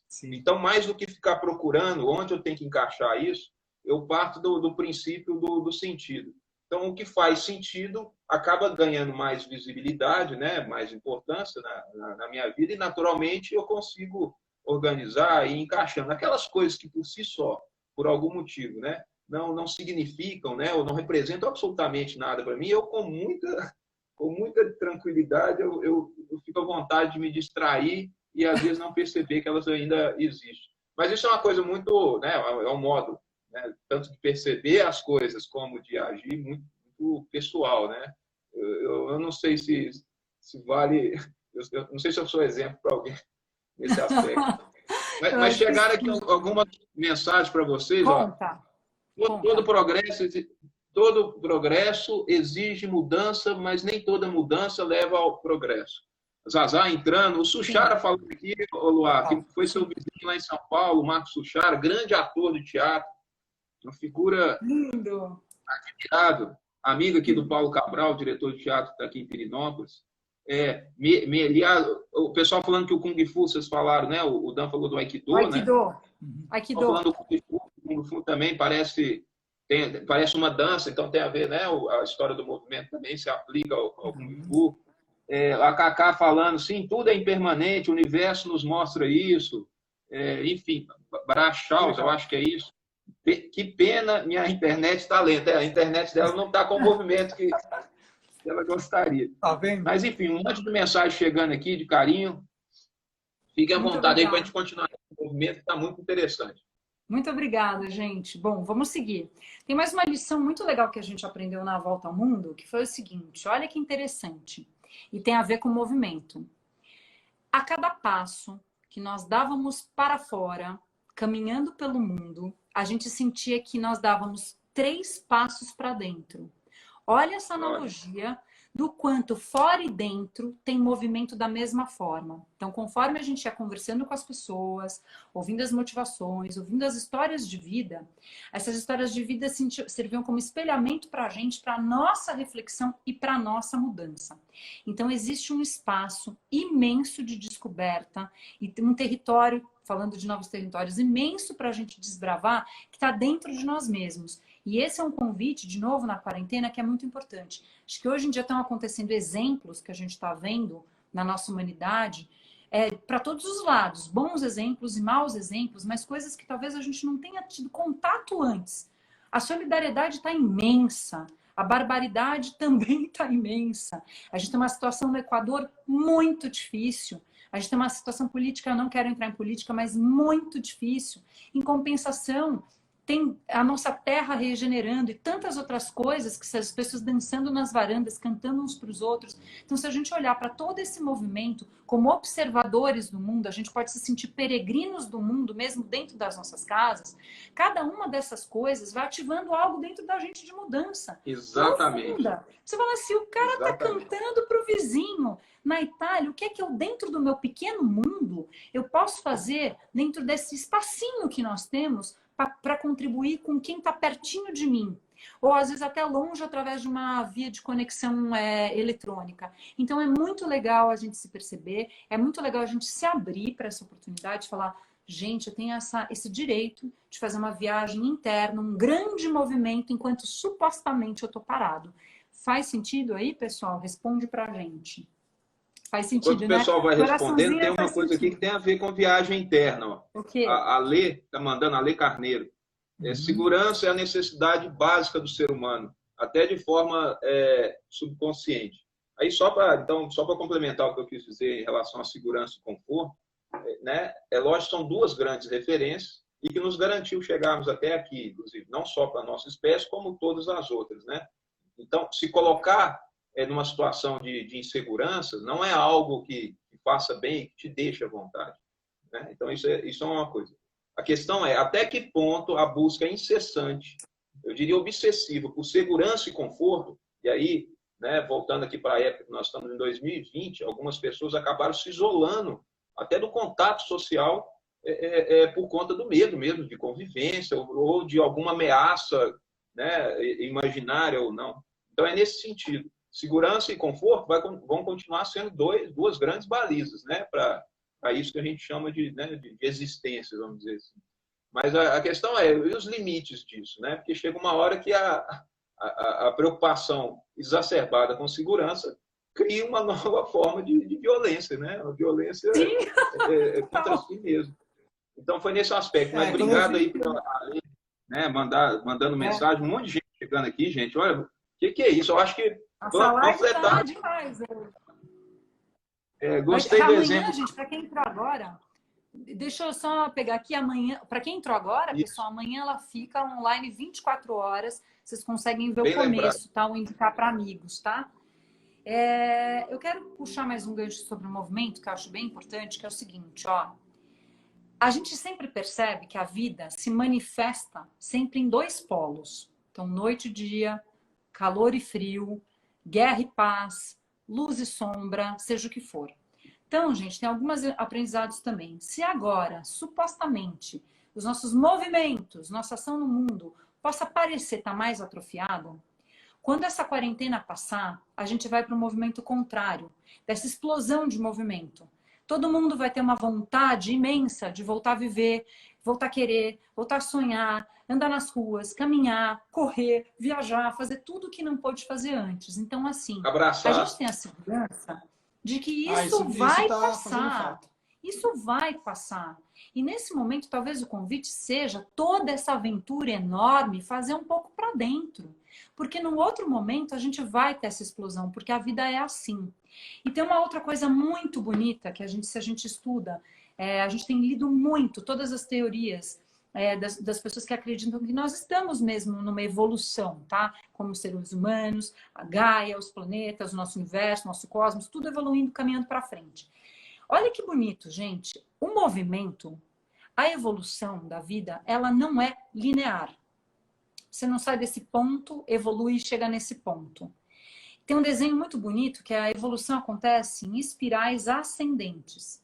Sim. Então, mais do que ficar procurando onde eu tenho que encaixar isso, eu parto do princípio do sentido. Então, o que faz sentido acaba ganhando mais visibilidade, né, mais importância na minha vida, e naturalmente eu consigo organizar e ir encaixando aquelas coisas que por si só, por algum motivo, né, não significam, né, ou não representam absolutamente nada para mim. Eu, com muita tranquilidade, eu fico à vontade de me distrair e às vezes não perceber que elas ainda existem. Mas isso é uma coisa muito, né, é um modo, né, tanto de perceber as coisas como de agir muito muito pessoal, né? Eu não sei se vale... Eu não sei se eu sou exemplo para alguém nesse aspecto. Mas chegaram aqui algumas mensagens para vocês. Conta. Ó. Todo progresso exige mudança, mas nem toda mudança leva ao progresso. Zazá entrando, o Suchara falando aqui, Luar, que foi seu vizinho lá em São Paulo, o Marcos Suchara, grande ator de teatro, uma figura lindo, admirado, amigo aqui do Paulo Cabral, diretor de teatro que está aqui em Pirinópolis. O pessoal falando que o Kung Fu, vocês falaram, né? O Dan falou do Aikido, Aikido. né? Aikido. Falando do Kung Fu, o Kung Fu também parece uma dança, então tem a ver, né? A história do movimento também se aplica ao Kung Fu. A Cacá falando, sim, tudo é impermanente, o universo nos mostra isso. Enfim, Brachaus, eu acho que é isso. Que pena, minha internet está lenta. A internet dela não está com o movimento que ela gostaria. Tá vendo? Mas, enfim, um monte de mensagem chegando aqui, de carinho. Fiquem à vontade aí para a gente continuar o movimento, que está muito interessante. Muito obrigada, gente. Bom, vamos seguir. Tem mais uma lição muito legal que a gente aprendeu na Volta ao Mundo, que foi o seguinte, olha que interessante, e tem a ver com o movimento. A cada passo que nós dávamos para fora, caminhando pelo mundo, a gente sentia que nós dávamos 3 passos para dentro. Olha essa analogia do quanto fora e dentro tem movimento da mesma forma. Então, conforme a gente ia conversando com as pessoas, ouvindo as motivações, ouvindo as histórias de vida, essas histórias de vida serviam como espelhamento para a gente, para a nossa reflexão e para a nossa mudança. Então, existe um espaço imenso de descoberta e um território, falando de novos territórios, imenso para a gente desbravar, que está dentro de nós mesmos. E esse é um convite, de novo, na quarentena, que é muito importante. Acho que hoje em dia estão acontecendo exemplos que a gente está vendo na nossa humanidade, para todos os lados, bons exemplos e maus exemplos, mas coisas que talvez a gente não tenha tido contato antes. A solidariedade está imensa, a barbaridade também está imensa. A gente tem uma situação no Equador muito difícil. A gente tem uma situação política, eu não quero entrar em política, mas muito difícil. Em compensação, tem a nossa terra regenerando e tantas outras coisas, que as pessoas dançando nas varandas, cantando uns para os outros. Então, se a gente olhar para todo esse movimento como observadores do mundo, a gente pode se sentir peregrinos do mundo, mesmo dentro das nossas casas. Cada uma dessas coisas vai ativando algo dentro da gente de mudança. Exatamente. Profunda. Você fala assim, o cara está cantando para o vizinho. Na Itália, o que é que eu, dentro do meu pequeno mundo, eu posso fazer dentro desse espacinho que nós temos para contribuir com quem está pertinho de mim, ou às vezes até longe através de uma via de conexão eletrônica. Então é muito legal a gente se perceber, é muito legal a gente se abrir para essa oportunidade de falar, gente, eu tenho esse direito de fazer uma viagem interna, um grande movimento enquanto supostamente eu estou parado. Faz sentido aí, pessoal? Responde para a gente. Faz sentido, enquanto o pessoal vai respondendo, tem uma coisa sentido. aqui que tem a ver com viagem interna. Ó. O quê? A Lê está mandando, a Lê Carneiro. Segurança é a necessidade básica do ser humano, até de forma subconsciente. Aí, só para complementar o que eu quis dizer em relação à segurança e conforto, né? Lógico, são 2 grandes referências e que nos garantiu chegarmos até aqui, inclusive, não só para a nossa espécie, como todas as outras. Né? Então, se colocar numa situação de insegurança, não é algo que faça bem, que te deixe à vontade. Né? Então, isso é uma coisa. A questão é até que ponto a busca incessante, eu diria obsessiva, por segurança e conforto, e aí, né, voltando aqui para a época que nós estamos em 2020, algumas pessoas acabaram se isolando até do contato social por conta do medo mesmo, de convivência, ou de alguma ameaça, né, imaginária ou não. Então, é nesse sentido. Segurança e conforto vão continuar sendo 2 grandes balizas, né, para isso que a gente chama de existência, vamos dizer assim. Mas a questão e os limites disso, né? Porque chega uma hora que a preocupação exacerbada com segurança cria uma nova forma de violência, né? A violência contra si mesmo. Então, foi nesse aspecto. Mas obrigado aí pela né, mandando mensagem. Um monte de gente chegando aqui, gente. Olha, o que é isso? Eu acho que... Essa live tá demais. Gostei do amanhã, exemplo. gente, para quem entrou agora, Deixa eu só pegar aqui amanhã. Para quem entrou agora, Isso. pessoal, amanhã ela fica online 24 horas. Vocês conseguem ver Bem o começo, lembrado. tá? Ou indicar para amigos, tá? Eu quero puxar mais um gancho sobre o movimento, que eu acho bem importante, que é o seguinte, ó. A gente sempre percebe que a vida se manifesta sempre em dois polos. Então, noite e dia, calor e frio, guerra e paz, luz e sombra, seja o que for. Então, gente, tem alguns aprendizados também. Se agora, supostamente, os nossos movimentos, nossa ação no mundo, possa parecer estar mais atrofiada, quando essa quarentena passar, a gente vai para um movimento contrário, dessa explosão de movimento. Todo mundo vai ter uma vontade imensa de voltar a viver, voltar a querer, voltar a sonhar, andar nas ruas, caminhar, correr, viajar, fazer tudo o que não pôde fazer antes. Então, assim, a Abraçar. gente tem a segurança de que isso isso vai tá fazendo passar. falta. Isso vai passar. E nesse momento, talvez o convite seja toda essa aventura enorme fazer um pouco para dentro. Porque num outro momento a gente vai ter essa explosão, porque a vida é assim. E tem uma outra coisa muito bonita que se a gente estuda, a gente tem lido muito todas as teorias das pessoas que acreditam que nós estamos mesmo numa evolução, tá? Como seres humanos, a Gaia, os planetas, o nosso universo, o nosso cosmos, tudo evoluindo, caminhando para frente. Olha que bonito, gente. O movimento, a evolução da vida, ela não é linear. Você não sai desse ponto, evolui e chega nesse ponto. Tem um desenho muito bonito que a evolução acontece em espirais ascendentes.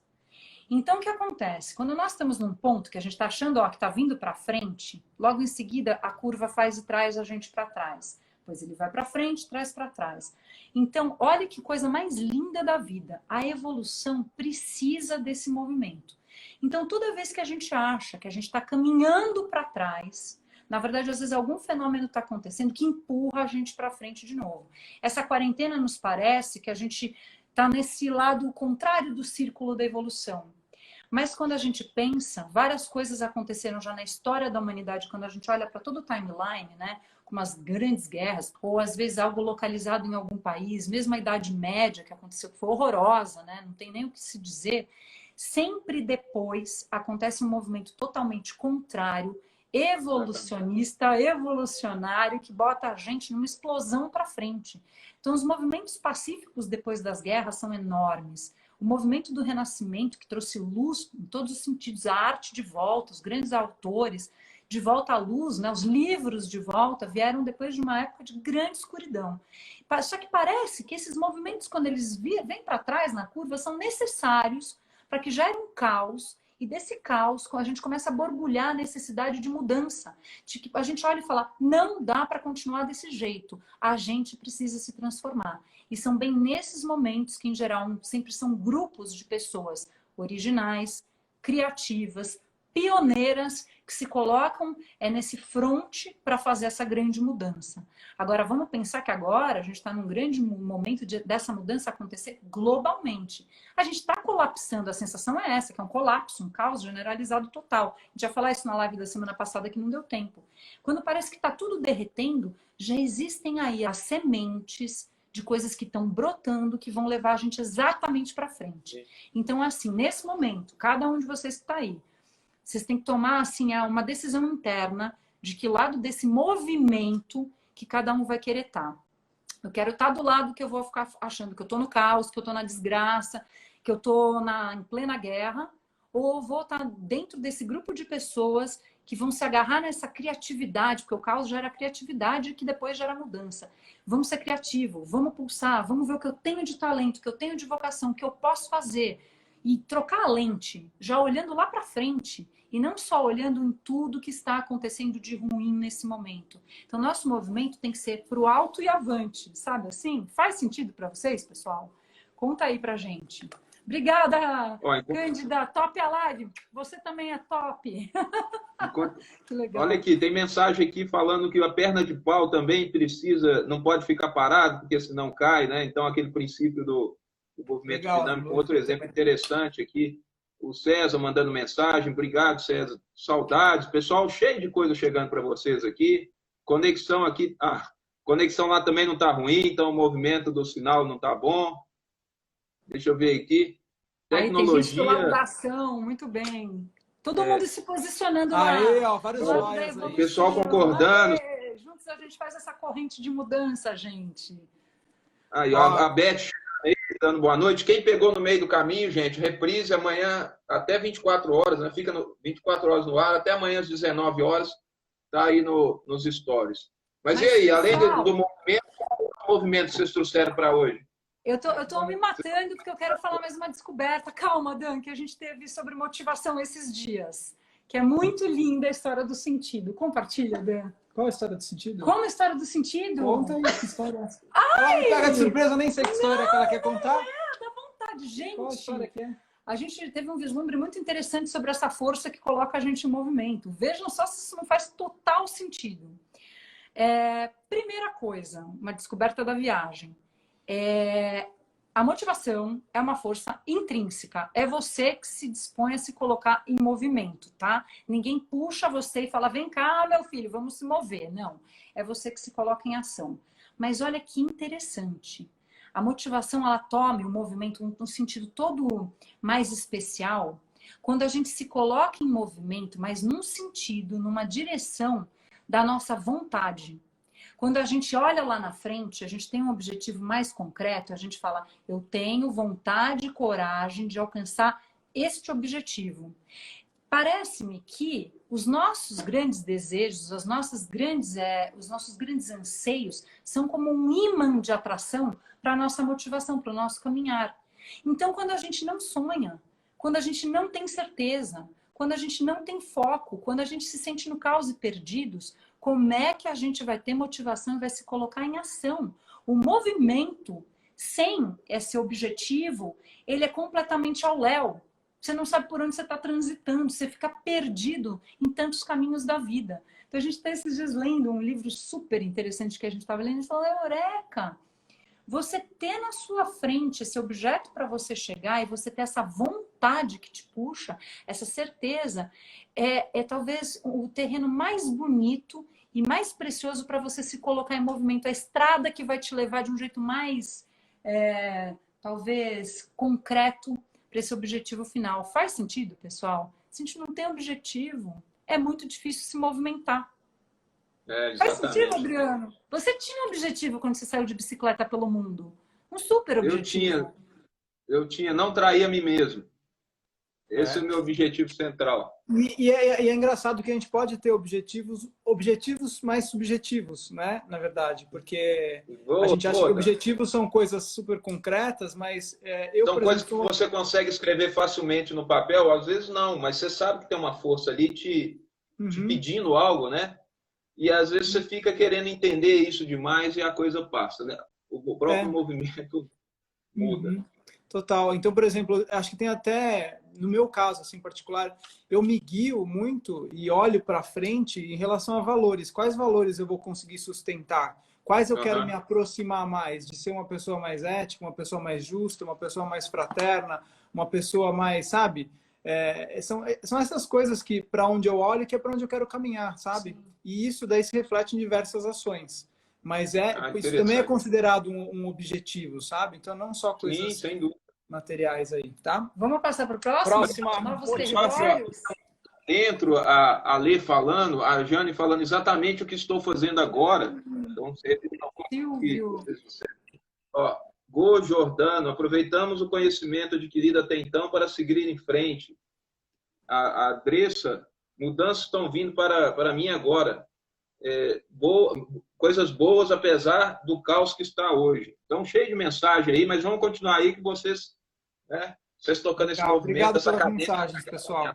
Então, o que acontece? Quando nós estamos num ponto que a gente está achando que está vindo para frente, logo em seguida a curva faz e traz a gente para trás. Depois ele vai para frente, traz para trás. Então, olha que coisa mais linda da vida. A evolução precisa desse movimento. Então, toda vez que a gente acha que a gente está caminhando para trás, na verdade, às vezes algum fenômeno está acontecendo que empurra a gente para frente de novo. Essa quarentena nos parece que a gente está nesse lado contrário do círculo da evolução. Mas quando a gente pensa, várias coisas aconteceram já na história da humanidade, quando a gente olha para todo o timeline, né? Como as grandes guerras, ou às vezes algo localizado em algum país, mesmo a Idade Média que aconteceu, que foi horrorosa, né? Não tem nem o que se dizer. Sempre depois acontece um movimento totalmente contrário, evolucionista, evolucionário, que bota a gente numa explosão para frente. Então, os movimentos pacíficos depois das guerras são enormes. O movimento do Renascimento, que trouxe luz em todos os sentidos, a arte de volta, os grandes autores de volta à luz, né? Os livros de volta vieram depois de uma época de grande escuridão. Só que parece que esses movimentos, quando eles vêm para trás na curva, são necessários para que gere um caos. E desse caos, a gente começa a borbulhar a necessidade de mudança. De que a gente olha e fala, não dá para continuar desse jeito. A gente precisa se transformar. E são bem nesses momentos que, em geral, sempre são grupos de pessoas originais, criativas, pioneiras, que se colocam nesse fronte para fazer essa grande mudança. Agora, vamos pensar que agora a gente está num grande momento dessa mudança acontecer globalmente. A gente está colapsando, a sensação é essa, que é um colapso, um caos generalizado total. A gente ia falar isso na live da semana passada que não deu tempo. Quando parece que está tudo derretendo, já existem aí as sementes de coisas que estão brotando, que vão levar a gente exatamente para frente. Então, assim, nesse momento, cada um de vocês que está aí, vocês têm que tomar assim, uma decisão interna de que lado desse movimento que cada um vai querer estar. Eu quero estar do lado que eu vou ficar achando que eu estou no caos, que eu estou na desgraça, que eu estou em plena guerra, ou vou estar dentro desse grupo de pessoas que vão se agarrar nessa criatividade, porque o caos gera criatividade que depois gera mudança. Vamos ser criativos, vamos pulsar, vamos ver o que eu tenho de talento, o que eu tenho de vocação, o que eu posso fazer. E trocar a lente, já olhando lá para frente, e não só olhando em tudo que está acontecendo de ruim nesse momento. Então, nosso movimento tem que ser para o alto e avante, sabe assim? Faz sentido para vocês, pessoal? Conta aí para gente. Obrigada, Cândida. Top a live. Você também é top. Que legal. Olha aqui, tem mensagem aqui falando que a perna de pau também não pode ficar parado, porque senão cai, né? Então, aquele princípio do movimento dinâmico. Outro exemplo interessante aqui. O César mandando mensagem. Obrigado, César. Saudades. Pessoal, cheio de coisa chegando para vocês aqui. Conexão aqui. Conexão lá também não está ruim, então o movimento do sinal não está bom. Deixa eu ver aqui. Aí tem gente do lado tecnologia. da ação, muito bem. Todo É, mundo se posicionando lá. Aí, ó, vários Do lado da joias aí. o evolução. pessoal concordando. Aê, juntos a gente faz essa corrente de mudança, gente. Aí, Ó, a Beth aí, dando boa noite. Quem pegou no meio do caminho, gente, reprise amanhã até 24 horas, né? Fica 24 horas no ar, até amanhã às 19 horas, tá aí nos stories. Mas e Mas, aí, além pessoal, do movimento, qual movimento vocês trouxeram para hoje? eu tô me matando porque eu quero falar mais uma descoberta. Calma, Dan, que a gente teve sobre motivação esses dias. Que é muito linda a história do sentido. Compartilha, Dan. qual a história do sentido? Como a história do sentido? Conta aí, que história é essa? Ela me pega de surpresa, eu nem sei que história que ela quer contar. Dá vontade, gente. Qual a história que é? A gente teve um vislumbre muito interessante sobre essa força que coloca a gente em movimento. Vejam só se isso não faz total sentido. Primeira coisa, uma descoberta da viagem. A motivação é uma força intrínseca. É você que se dispõe a se colocar em movimento, tá? Ninguém puxa você e fala, vem cá, meu filho, vamos se mover. Não, é você que se coloca em ação. Mas olha que interessante. A motivação, ela toma o movimento num sentido todo mais especial, quando a gente se coloca em movimento, mas num sentido, numa direção da nossa vontade. Quando a gente olha lá na frente, a gente tem um objetivo mais concreto, a gente fala, eu tenho vontade e coragem de alcançar este objetivo. Parece-me que os nossos grandes desejos, os nossos grandes anseios são como um imã de atração para a nossa motivação, para o nosso caminhar. Então, quando a gente não sonha, quando a gente não tem certeza, quando a gente não tem foco, quando a gente se sente no caos e perdidos, como é que a gente vai ter motivação e vai se colocar em ação? O movimento, sem esse objetivo, ele é completamente ao léu. Você não sabe por onde você está transitando, você fica perdido em tantos caminhos da vida. Então, a gente está esses dias lendo um livro super interessante que a gente estava lendo e falou, eureka! Você ter na sua frente esse objeto para você chegar e você ter essa vontade que te puxa, essa certeza, é talvez o terreno mais bonito e mais precioso para você se colocar em movimento. A estrada que vai te levar de um jeito mais, talvez, concreto para esse objetivo final. Faz sentido, pessoal? Se a gente não tem objetivo, é muito difícil se movimentar. Faz sentido, Adriano? Você tinha um objetivo quando você saiu de bicicleta pelo mundo? Um super objetivo. Eu tinha, não trair a mim mesmo. Esse é o meu objetivo central. E é engraçado que a gente pode ter objetivos mais subjetivos, né? Na verdade, porque a gente acha que objetivos são coisas super concretas, mas são coisas que você consegue escrever facilmente no papel, às vezes não, mas você sabe que tem uma força ali te pedindo algo, né? E às vezes você fica querendo entender isso demais e a coisa passa, né? O próprio movimento muda. Total. Então, por exemplo, acho que tem até, no meu caso, assim, em particular, eu me guio muito e olho para frente em relação a valores. Quais valores eu vou conseguir sustentar? Quais eu quero me aproximar mais? De ser uma pessoa mais ética, uma pessoa mais justa, uma pessoa mais fraterna, uma pessoa mais, sabe? São essas coisas que, para onde eu olho, que é para onde eu quero caminhar, sabe? Sim. E isso daí se reflete em diversas ações. Mas isso também é considerado um objetivo, sabe? Então, não só coisas materiais aí, tá? Vamos passar para o próximo? Novos territórios? Dentro, a Lê falando, a Jane falando exatamente o que estou fazendo agora. Então, Silvio. Go Jordano, aproveitamos o conhecimento adquirido até então para seguir em frente. A Dressa, mudanças estão vindo para mim agora. Coisas boas apesar do caos que está hoje. Então, cheio de mensagem aí, mas vamos continuar aí que vocês tocando esse movimento, essa mensagens, pessoal.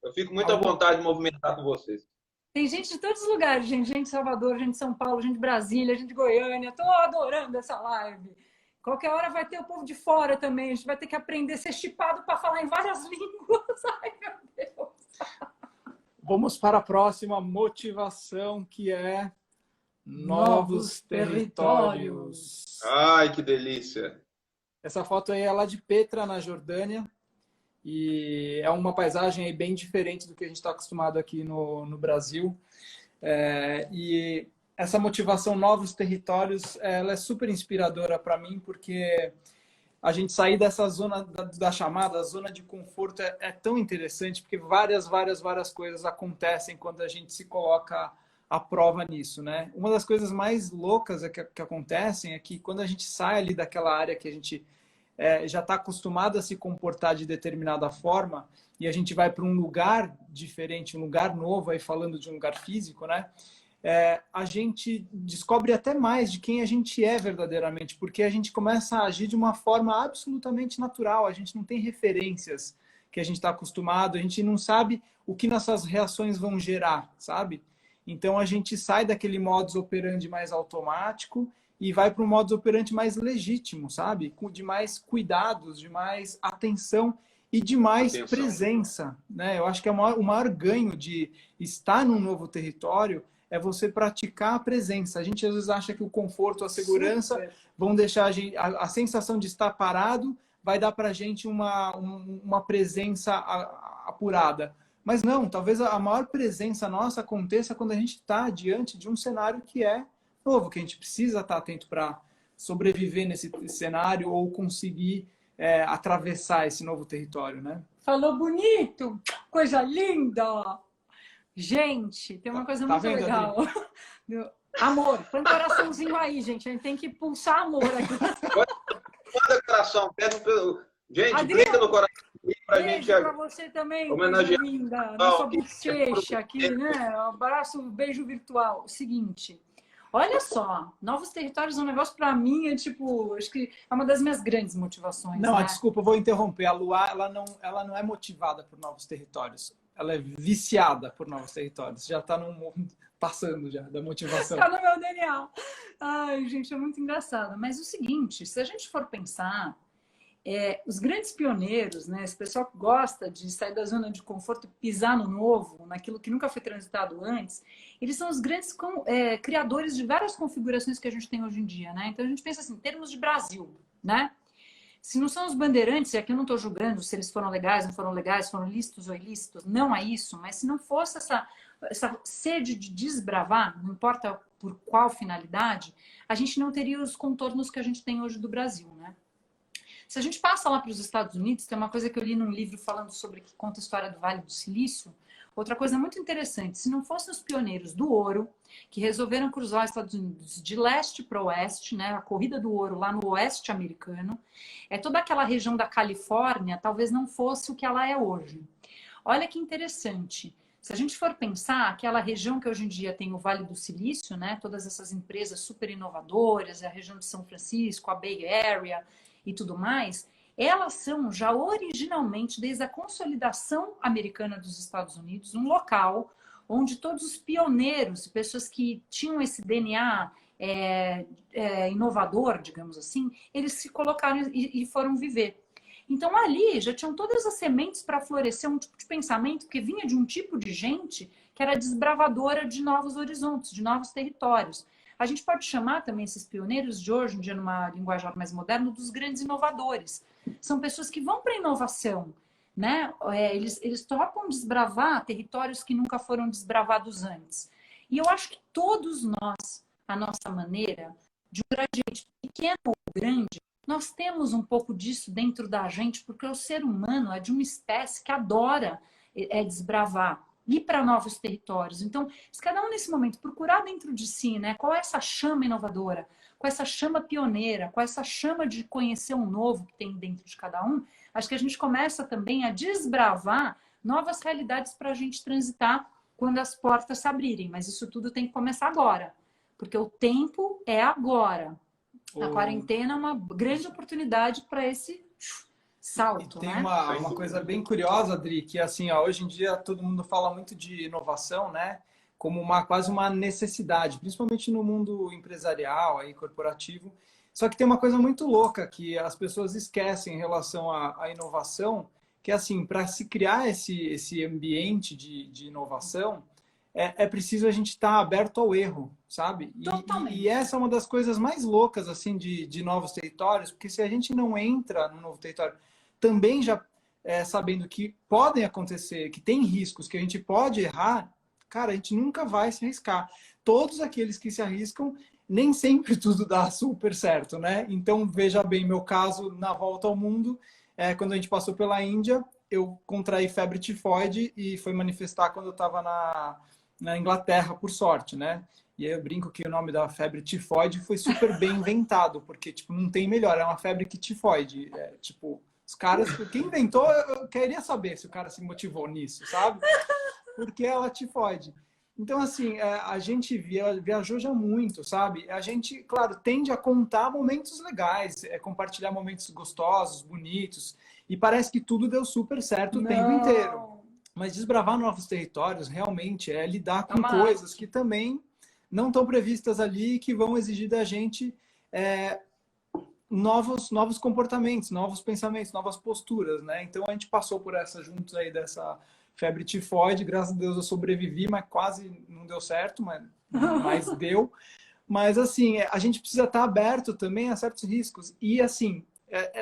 Eu fico muito à vontade de movimentar com vocês. Tem gente de todos os lugares, gente de Salvador, gente de São Paulo, gente de Brasília, gente de Goiânia. Estou adorando essa live. Qualquer hora vai ter o povo de fora também. A gente vai ter que aprender a ser chipado para falar em várias línguas. Ai, meu Deus. Vamos para a próxima motivação, que é novos territórios. Ai, que delícia. Essa foto aí é lá de Petra, na Jordânia. E é uma paisagem aí bem diferente do que a gente está acostumado aqui no Brasil. E essa motivação novos territórios, ela é super inspiradora para mim, porque a gente sair dessa zona da chamada zona de conforto é tão interessante, porque várias coisas acontecem quando a gente se coloca à prova nisso, né? Uma das coisas mais loucas que acontecem é que quando a gente sai ali daquela área que a gente já está acostumado a se comportar de determinada forma e a gente vai para um lugar diferente, um lugar novo, aí falando de um lugar físico, né? A gente descobre até mais de quem a gente é verdadeiramente, porque a gente começa a agir de uma forma absolutamente natural, a gente não tem referências que a gente está acostumado, a gente não sabe o que nossas reações vão gerar, sabe? Então a gente sai daquele modus operandi mais automático e vai para um modus operandi mais legítimo, sabe? De mais cuidados, de mais atenção e de mais presença, né? Eu acho que o maior ganho de estar num novo território é você praticar a presença. A gente às vezes acha que o conforto, a segurança vão deixar a sensação de estar parado vai dar para a gente uma presença apurada. Mas não, talvez a maior presença nossa aconteça quando a gente está diante de um cenário que é novo, que a gente precisa estar atento para sobreviver nesse cenário ou conseguir atravessar esse novo território, né? Falou bonito! Coisa linda! Gente, tem uma coisa muito legal. Amor, põe um coraçãozinho aí, gente. A gente tem que pulsar amor aqui. Manda coração, gente, Adriano, clica no coração pra beijo gente pra você também, homenagear. coisa linda. Nossa bochecha aqui, né? Um abraço, um beijo virtual. O seguinte, olha só, novos territórios é um negócio para mim, tipo, acho que é uma das minhas grandes motivações. Não, né? desculpa, eu vou interromper. A Luá, ela não é motivada por novos territórios. Ela é viciada por novos territórios. Já está passando já da motivação. Está no meu DNA. Ai, gente, é muito engraçado. Mas o seguinte, se a gente for pensar, os grandes pioneiros, né, esse pessoal que gosta de sair da zona de conforto e pisar no novo, naquilo que nunca foi transitado antes, eles são os grandes criadores de várias configurações que a gente tem hoje em dia, né? Então a gente pensa assim, em termos de Brasil, né? Se não são os bandeirantes, e aqui eu não estou julgando se eles foram legais, não foram legais, foram lícitos ou ilícitos, não é isso, mas se não fosse essa sede de desbravar, não importa por qual finalidade, a gente não teria os contornos que a gente tem hoje do Brasil, né? Se a gente passa lá para os Estados Unidos, tem uma coisa que eu li num livro falando sobre, que conta a história do Vale do Silício, outra coisa muito interessante, se não fossem os pioneiros do ouro, que resolveram cruzar os Estados Unidos de leste para oeste, né, a corrida do ouro lá no oeste americano, toda aquela região da Califórnia talvez não fosse o que ela é hoje. Olha que interessante. Se a gente for pensar, aquela região que hoje em dia tem o Vale do Silício, né, todas essas empresas super inovadoras, a região de São Francisco, a Bay Area e tudo mais, elas são já originalmente, desde a consolidação americana dos Estados Unidos, um local onde todos os pioneiros, pessoas que tinham esse DNA inovador, digamos assim, eles se colocaram e foram viver. Então ali já tinham todas as sementes para florescer um tipo de pensamento que vinha de um tipo de gente que era desbravadora de novos horizontes, de novos territórios. A gente pode chamar também esses pioneiros de hoje em dia, numa linguagem mais moderna, dos grandes inovadores. São pessoas que vão para a inovação, né? Eles topam desbravar territórios que nunca foram desbravados antes. E eu acho que todos nós, a nossa maneira, de um gradiente pequeno ou grande, nós temos um pouco disso dentro da gente, porque o ser humano é de uma espécie que adora desbravar, ir para novos territórios. Então, se cada um nesse momento procurar dentro de si, né, qual é essa chama inovadora, qual é essa chama pioneira, qual é essa chama de conhecer um novo que tem dentro de cada um, acho que a gente começa também a desbravar novas realidades para a gente transitar quando as portas se abrirem. Mas isso tudo tem que começar agora, porque o tempo é agora. A quarentena é uma grande oportunidade para esse salto, e tem né? uma coisa bem curiosa, Adri, que assim, ó, hoje em dia todo mundo fala muito de inovação, né? Como quase uma necessidade, principalmente no mundo empresarial, aí, corporativo. Só que tem uma coisa muito louca que as pessoas esquecem em relação à inovação, que assim, para se criar esse ambiente de inovação, é preciso a gente estar aberto ao erro, sabe? E essa é uma das coisas mais loucas assim de novos territórios, porque se a gente não entra no novo território, também já sabendo que podem acontecer, que tem riscos, que a gente pode errar, cara, a gente nunca vai se arriscar. Todos aqueles que se arriscam, nem sempre tudo dá super certo, né? Então, veja bem, meu caso na volta ao mundo, quando a gente passou pela Índia, eu contraí febre tifoide e foi manifestar quando eu estava na Inglaterra, por sorte, né? E aí eu brinco que o nome da febre tifoide foi super bem inventado, porque, tipo, não tem melhor, é uma febre que tifoide. Tipo, os caras, quem inventou, eu queria saber se o cara se motivou nisso, sabe? Porque ela tifoide. Então, assim, a gente viajou já muito, sabe? A gente, claro, tende a contar momentos legais, compartilhar momentos gostosos, bonitos, e parece que tudo deu super certo o tempo inteiro. Não, Mas desbravar novos territórios realmente é lidar é com uma coisas que arte. também não estão previstas ali e que vão exigir da gente novos comportamentos, novos pensamentos, novas posturas, né? Então a gente passou por essa juntos aí dessa febre tifoide, graças a Deus eu sobrevivi, mas quase não deu certo, mas deu. Mas assim, a gente precisa estar aberto também a certos riscos. E assim,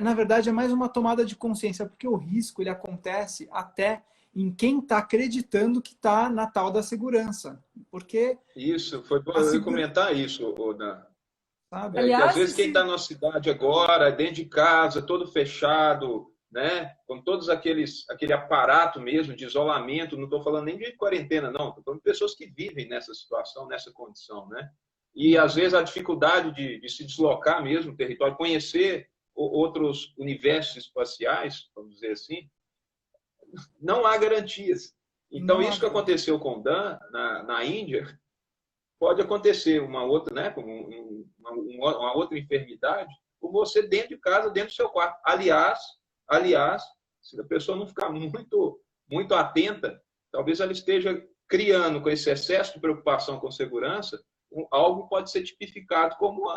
na verdade é mais uma tomada de consciência, porque o risco ele acontece até em quem está acreditando que está na tal da segurança. Porque Isso, foi a eu ia segurança, comentar isso, Dan. sabe? É que às Aliás, vezes quem está na cidade agora, dentro de casa, todo fechado, né? Com todos aquele aparato mesmo de isolamento, não estou falando nem de quarentena, não, estou falando de pessoas que vivem nessa situação, nessa condição, né? E às vezes a dificuldade de se deslocar mesmo no território, conhecer outros universos espaciais, vamos dizer assim, não há garantias. Então, Não há isso que garantia. aconteceu com o Dan na Índia, pode acontecer uma outra, né, uma outra enfermidade com você dentro de casa, dentro do seu quarto. Aliás, se a pessoa não ficar muito atenta, talvez ela esteja criando com esse excesso de preocupação com segurança, algo pode ser tipificado como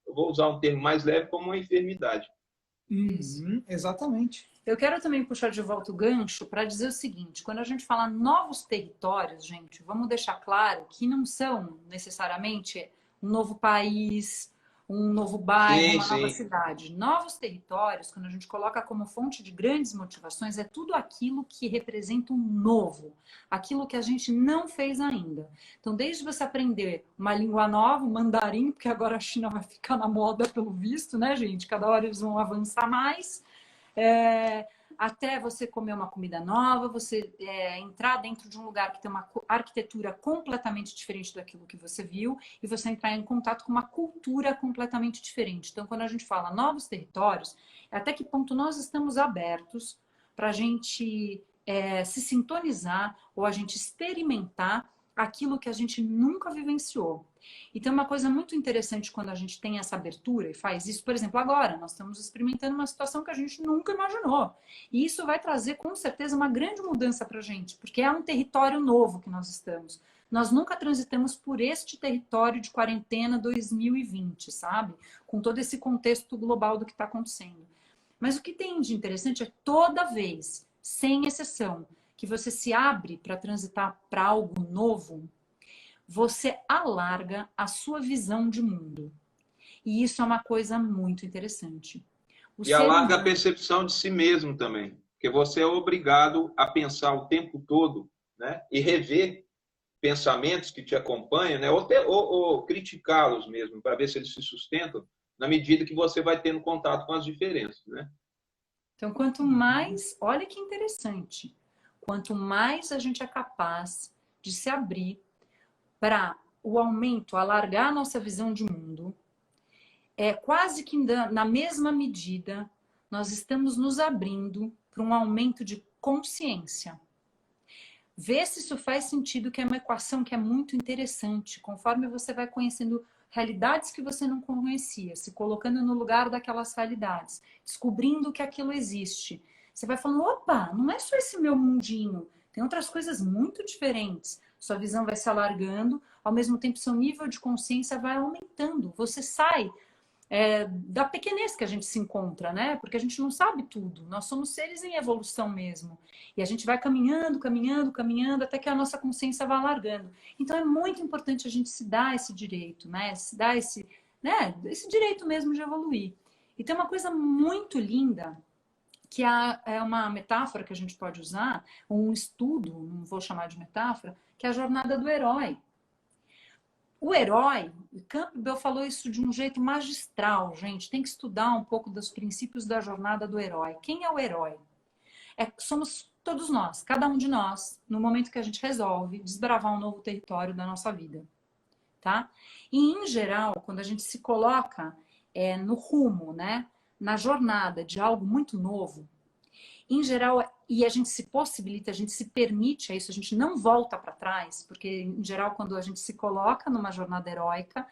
eu vou usar um termo mais leve, como uma enfermidade. isso. Exatamente. Eu quero também puxar de volta o gancho para dizer o seguinte: quando a gente fala novos territórios, gente, vamos deixar claro que não são necessariamente um novo país, um novo bairro, Sim, uma nova sim. cidade. Novos territórios, quando a gente coloca como fonte de grandes motivações, é tudo aquilo que representa um novo, aquilo que a gente não fez ainda. Então, desde você aprender uma língua nova, o mandarim, porque agora a China vai ficar na moda pelo visto, né, gente? Cada hora eles vão avançar mais. É, até você comer uma comida nova, você entrar dentro de um lugar que tem uma arquitetura completamente diferente daquilo que você viu e você entrar em contato com uma cultura completamente diferente. Então, quando a gente fala novos territórios, até que ponto nós estamos abertos para a gente se sintonizar ou a gente experimentar aquilo que a gente nunca vivenciou. E tem uma coisa muito interessante quando a gente tem essa abertura e faz isso. Por exemplo, agora nós estamos experimentando uma situação que a gente nunca imaginou. E isso vai trazer, com certeza, uma grande mudança para a gente, porque é um território novo que nós estamos. Nós nunca transitamos por este território de quarentena 2020, sabe? Com todo esse contexto global do que está acontecendo. Mas o que tem de interessante é toda vez, sem exceção, que você se abre para transitar para algo novo, você alarga a sua visão de mundo. E isso é uma coisa muito interessante. O E ser alarga a humano. percepção de si mesmo também, porque você é obrigado a pensar o tempo todo, né? E rever pensamentos que te acompanham, né? Ou criticá-los mesmo, para ver se eles se sustentam, na medida que você vai tendo contato com as diferenças, né? Então, quanto mais. Olha que interessante. Quanto mais a gente é capaz de se abrir para o aumento, alargar a nossa visão de mundo, é quase que na mesma medida nós estamos nos abrindo para um aumento de consciência. Vê se isso faz sentido, que é uma equação que é muito interessante. Conforme você vai conhecendo realidades que você não conhecia, se colocando no lugar daquelas realidades, descobrindo que aquilo existe, você vai falando, opa, não é só esse meu mundinho, tem outras coisas muito diferentes. Sua visão vai se alargando, ao mesmo tempo seu nível de consciência vai aumentando. Você sai da pequenez que a gente se encontra, né? Porque a gente não sabe tudo. Nós somos seres em evolução mesmo. E a gente vai caminhando, caminhando, caminhando, até que a nossa consciência vai alargando. Então é muito importante a gente se dar esse direito, né? Se dar esse direito mesmo de evoluir. E tem uma coisa muito linda, que é uma metáfora que a gente pode usar, um estudo, não vou chamar de metáfora, que é a jornada do herói. O herói, Campbell falou isso de um jeito magistral, gente. Tem que estudar um pouco dos princípios da jornada do herói. Quem é o herói? Somos todos nós, cada um de nós, no momento que a gente resolve desbravar um novo território da nossa vida, tá? E, em geral, quando a gente se coloca no rumo, né, na jornada de algo muito novo, em geral, e a gente se possibilita, a gente se permite a isso, a gente não volta para trás, porque, em geral, quando a gente se coloca numa jornada heróica,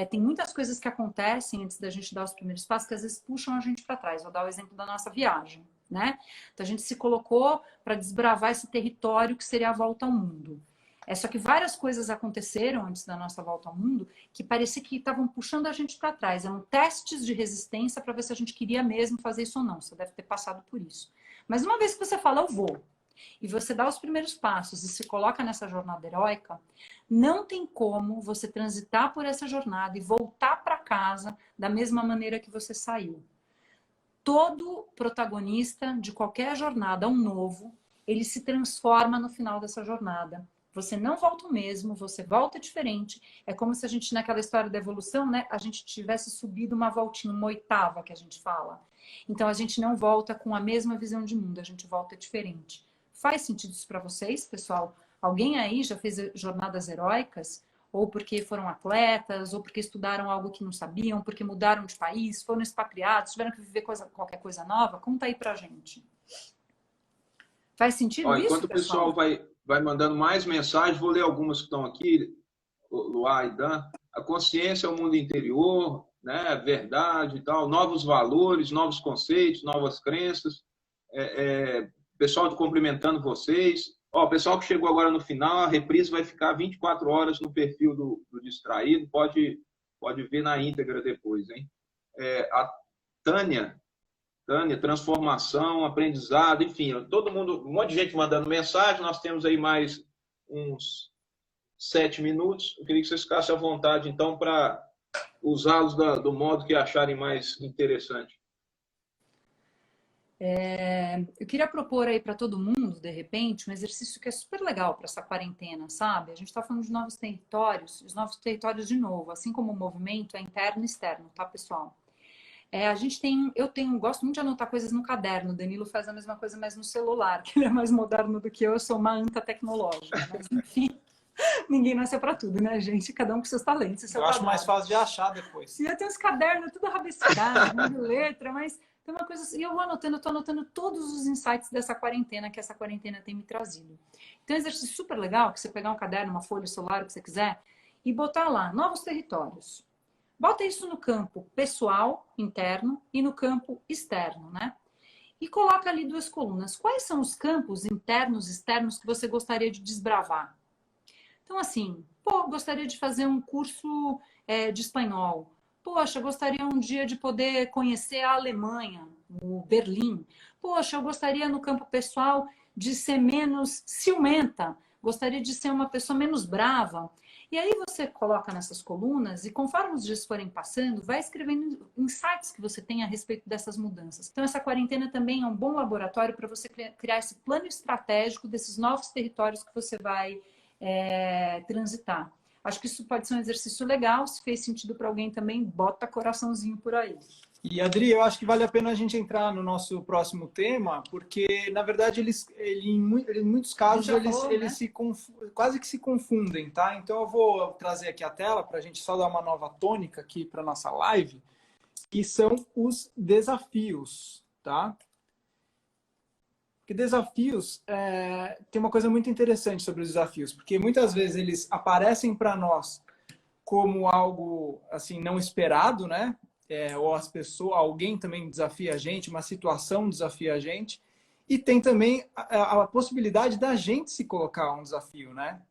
tem muitas coisas que acontecem antes da gente dar os primeiros passos que às vezes puxam a gente para trás. Vou dar o exemplo da nossa viagem, né? Então, a gente se colocou para desbravar esse território que seria a volta ao mundo. Só que várias coisas aconteceram antes da nossa volta ao mundo que parecia que estavam puxando a gente para trás. Eram testes de resistência para ver se a gente queria mesmo fazer isso ou não. Você deve ter passado por isso. Mas uma vez que você fala, eu vou, e você dá os primeiros passos e se coloca nessa jornada heróica, não tem como você transitar por essa jornada e voltar para casa da mesma maneira que você saiu. Todo protagonista de qualquer jornada, um novo, ele se transforma no final dessa jornada. Você não volta o mesmo, você volta diferente. É como se a gente, naquela história da evolução, né, a gente tivesse subido uma voltinha, uma oitava que a gente fala. Então, a gente não volta com a mesma visão de mundo, a gente volta diferente. Faz sentido isso para vocês, pessoal? Alguém aí já fez jornadas heróicas? Ou porque foram atletas, ou porque estudaram algo que não sabiam, porque mudaram de país, foram expatriados, tiveram que viver qualquer coisa nova? Conta aí pra gente. Faz sentido isso, enquanto pessoal? o pessoal vai mandando mais mensagens, vou ler algumas que estão aqui, Luá e Dan. A consciência é o mundo interior, né? Verdade e tal, novos valores, novos conceitos, novas crenças. Pessoal cumprimentando vocês. O pessoal que chegou agora no final, a reprise vai ficar 24 horas no perfil do Distraído, pode ver na íntegra depois, hein? A Tânia, transformação, aprendizado, enfim, todo mundo, um monte de gente mandando mensagem, nós temos aí mais uns 7 minutos, eu queria que vocês ficassem à vontade, então, para usá-los do modo que acharem mais interessante. Eu queria propor aí para todo mundo, de repente, um exercício que é super legal para essa quarentena, sabe? A gente está falando de novos territórios, os novos territórios de novo, assim como o movimento é interno e externo, tá, pessoal? Eu gosto muito de anotar coisas no caderno, o Danilo faz a mesma coisa, mas no celular, que ele é mais moderno do que eu sou uma anta tecnológica, mas enfim, ninguém nasceu para tudo, né, gente? Cada um com seus talentos. Eu acho mais fácil de achar depois. E eu tenho os cadernos tudo rabiscado, de letra, mas tem uma coisa assim, e eu tô anotando todos os insights dessa quarentena, que essa quarentena tem me trazido. Então, é um exercício super legal, que você pegar um caderno, uma folha, celular, o que você quiser, e botar lá, novos territórios. Bota isso no campo pessoal, interno, e no campo externo, né? E coloca ali 2 colunas. Quais são os campos internos e externos que você gostaria de desbravar? Então, assim, gostaria de fazer um curso de espanhol. Poxa, eu gostaria um dia de poder conhecer a Alemanha, o Berlim. Poxa, eu gostaria no campo pessoal de ser menos ciumenta. Gostaria de ser uma pessoa menos brava. E aí você coloca nessas colunas e conforme os dias forem passando, vai escrevendo insights que você tem a respeito dessas mudanças. Então essa quarentena também é um bom laboratório para você criar esse plano estratégico desses novos territórios que você vai transitar. Acho que isso pode ser um exercício legal. Se fez sentido para alguém também, bota coraçãozinho por aí. E, Adri, eu acho que vale a pena a gente entrar no nosso próximo tema, porque, na verdade, em muitos casos, eles quase que se confundem, tá? Então, eu vou trazer aqui a tela para a gente só dar uma nova tônica aqui para nossa live, que são os desafios, tá? Porque desafios, tem uma coisa muito interessante sobre os desafios, porque muitas vezes eles aparecem para nós como algo assim não esperado, né? Ou alguém também desafia a gente, uma situação desafia a gente, e tem também a possibilidade da gente se colocar um desafio, né?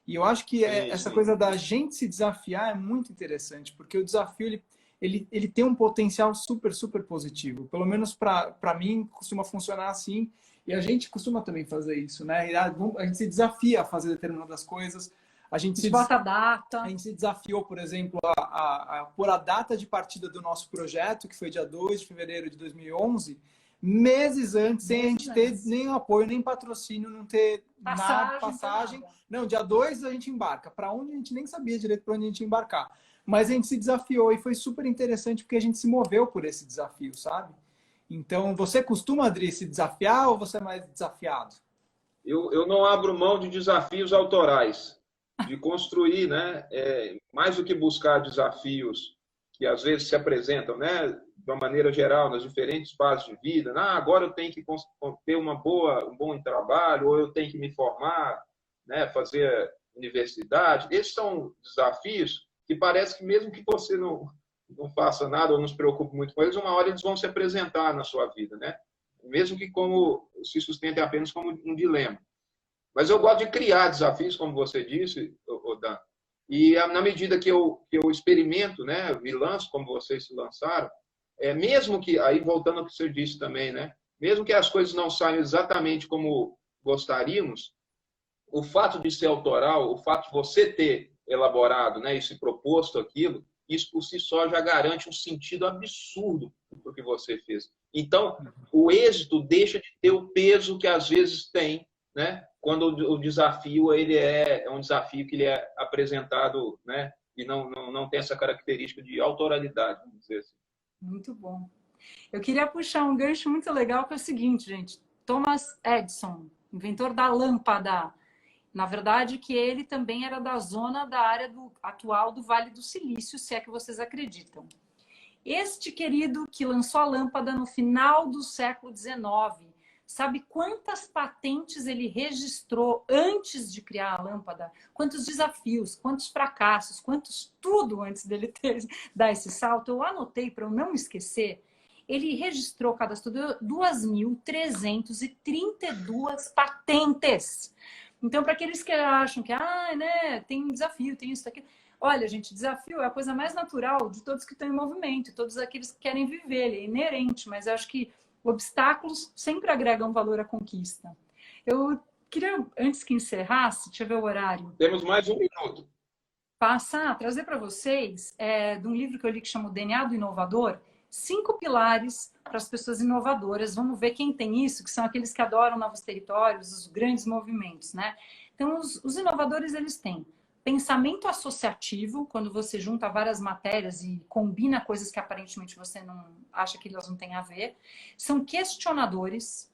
E eu acho que essa coisa da gente se desafiar é muito interessante, porque o desafio ele tem um potencial super, super positivo. Pelo menos para mim, costuma funcionar assim. E a gente costuma também fazer isso, né? A gente se desafia a fazer determinadas coisas. A gente bota a data. A gente se desafiou, por exemplo, a pôr a data de partida do nosso projeto, que foi dia 2 de fevereiro de 2011. meses antes, sem a Meses gente ter antes. nem apoio, nem patrocínio, não ter nada, Passagem, passagem. nada. Não, dia 2 a gente embarca. Para onde a gente nem sabia direito para onde a gente ia embarcar. Mas a gente se desafiou e foi super interessante porque a gente se moveu por esse desafio, sabe? Então, você costuma, Adri, se desafiar ou você é mais desafiado? Eu não abro mão de desafios autorais, de construir, né? Mais do que buscar desafios que às vezes se apresentam, né? De uma maneira geral, nas diferentes fases de vida. Agora eu tenho que ter um bom trabalho, ou eu tenho que me formar, né? Fazer universidade. Esses são desafios que parece que mesmo que você não faça nada ou não se preocupe muito com eles, uma hora eles vão se apresentar na sua vida, né? Mesmo que como se sustentem apenas como um dilema. Mas eu gosto de criar desafios, como você disse, Dan. E na medida que eu experimento, né, me lanço, como vocês se lançaram, mesmo que, aí voltando ao que você disse também, né, mesmo que as coisas não saiam exatamente como gostaríamos, o fato de ser autoral, o fato de você ter elaborado, né, e se proposto aquilo, isso por si só já garante um sentido absurdo para o que você fez. Então, o êxito deixa de ter o peso que às vezes tem, né, quando o desafio ele é um desafio que ele é apresentado, né, e não tem essa característica de autoralidade, vamos dizer assim. Muito bom. Eu queria puxar um gancho muito legal que é o seguinte, gente. Thomas Edison, inventor da lâmpada. Na verdade, que ele também era da zona da área atual do Vale do Silício, se é que vocês acreditam. Este querido que lançou a lâmpada no final do século XIX, sabe quantas patentes ele registrou antes de criar a lâmpada? Quantos desafios, quantos fracassos, quantos tudo antes dele dar esse salto? Eu anotei para eu não esquecer. Ele registrou, cadastrou 2.332 patentes. Então, para aqueles que acham que né, tem um desafio, tem isso, aquilo. Olha, gente, desafio é a coisa mais natural de todos que estão em movimento, todos aqueles que querem viver, ele é inerente, mas eu acho que obstáculos sempre agregam valor à conquista. Eu queria, antes que encerrasse, deixa eu ver o horário. Temos mais um minuto. Trazer para vocês de um livro que eu li que chama O DNA do Inovador, 5 pilares para as pessoas inovadoras. Vamos ver quem tem isso, que são aqueles que adoram novos territórios, os grandes movimentos, né? Então, os inovadores, eles têm pensamento associativo, quando você junta várias matérias e combina coisas que aparentemente você não acha que elas não têm a ver. São questionadores,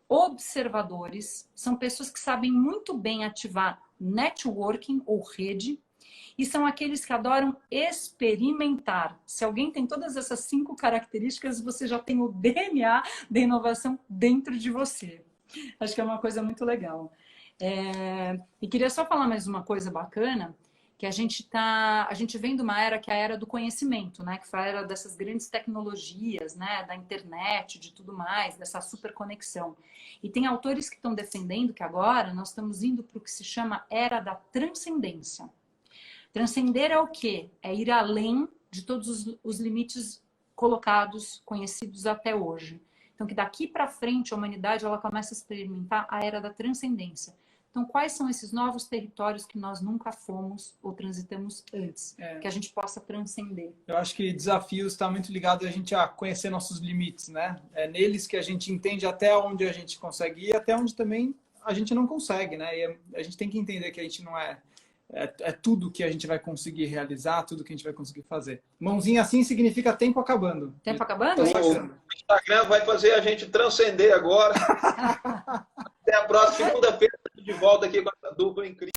observadores, são pessoas que sabem muito bem ativar networking ou rede, e são aqueles que adoram experimentar. Se alguém tem todas essas 5 características, você já tem o DNA da inovação dentro de você. Acho que é uma coisa muito legal. E queria só falar mais uma coisa bacana, que a gente vem de uma era que é a era do conhecimento, né? Que foi a era dessas grandes tecnologias, né? Da internet, de tudo mais, dessa superconexão. E tem autores que estão defendendo que agora nós estamos indo para o que se chama era da transcendência. Transcender é o quê? É ir além de todos os limites colocados, conhecidos até hoje. Então, que daqui para frente a humanidade ela começa a experimentar a era da transcendência. Então, quais são esses novos territórios que nós nunca fomos ou transitamos antes? Que a gente possa transcender. Eu acho que desafios está muito ligado a gente a conhecer nossos limites, né? É neles que a gente entende até onde a gente consegue ir, até onde também a gente não consegue, né? E a gente tem que entender que a gente não é tudo que a gente vai conseguir realizar, tudo que a gente vai conseguir fazer. Mãozinha assim significa tempo acabando. Tempo acabando? O Instagram vai fazer a gente transcender agora. Até a próxima segunda-feira, de volta aqui com essa dupla incrível.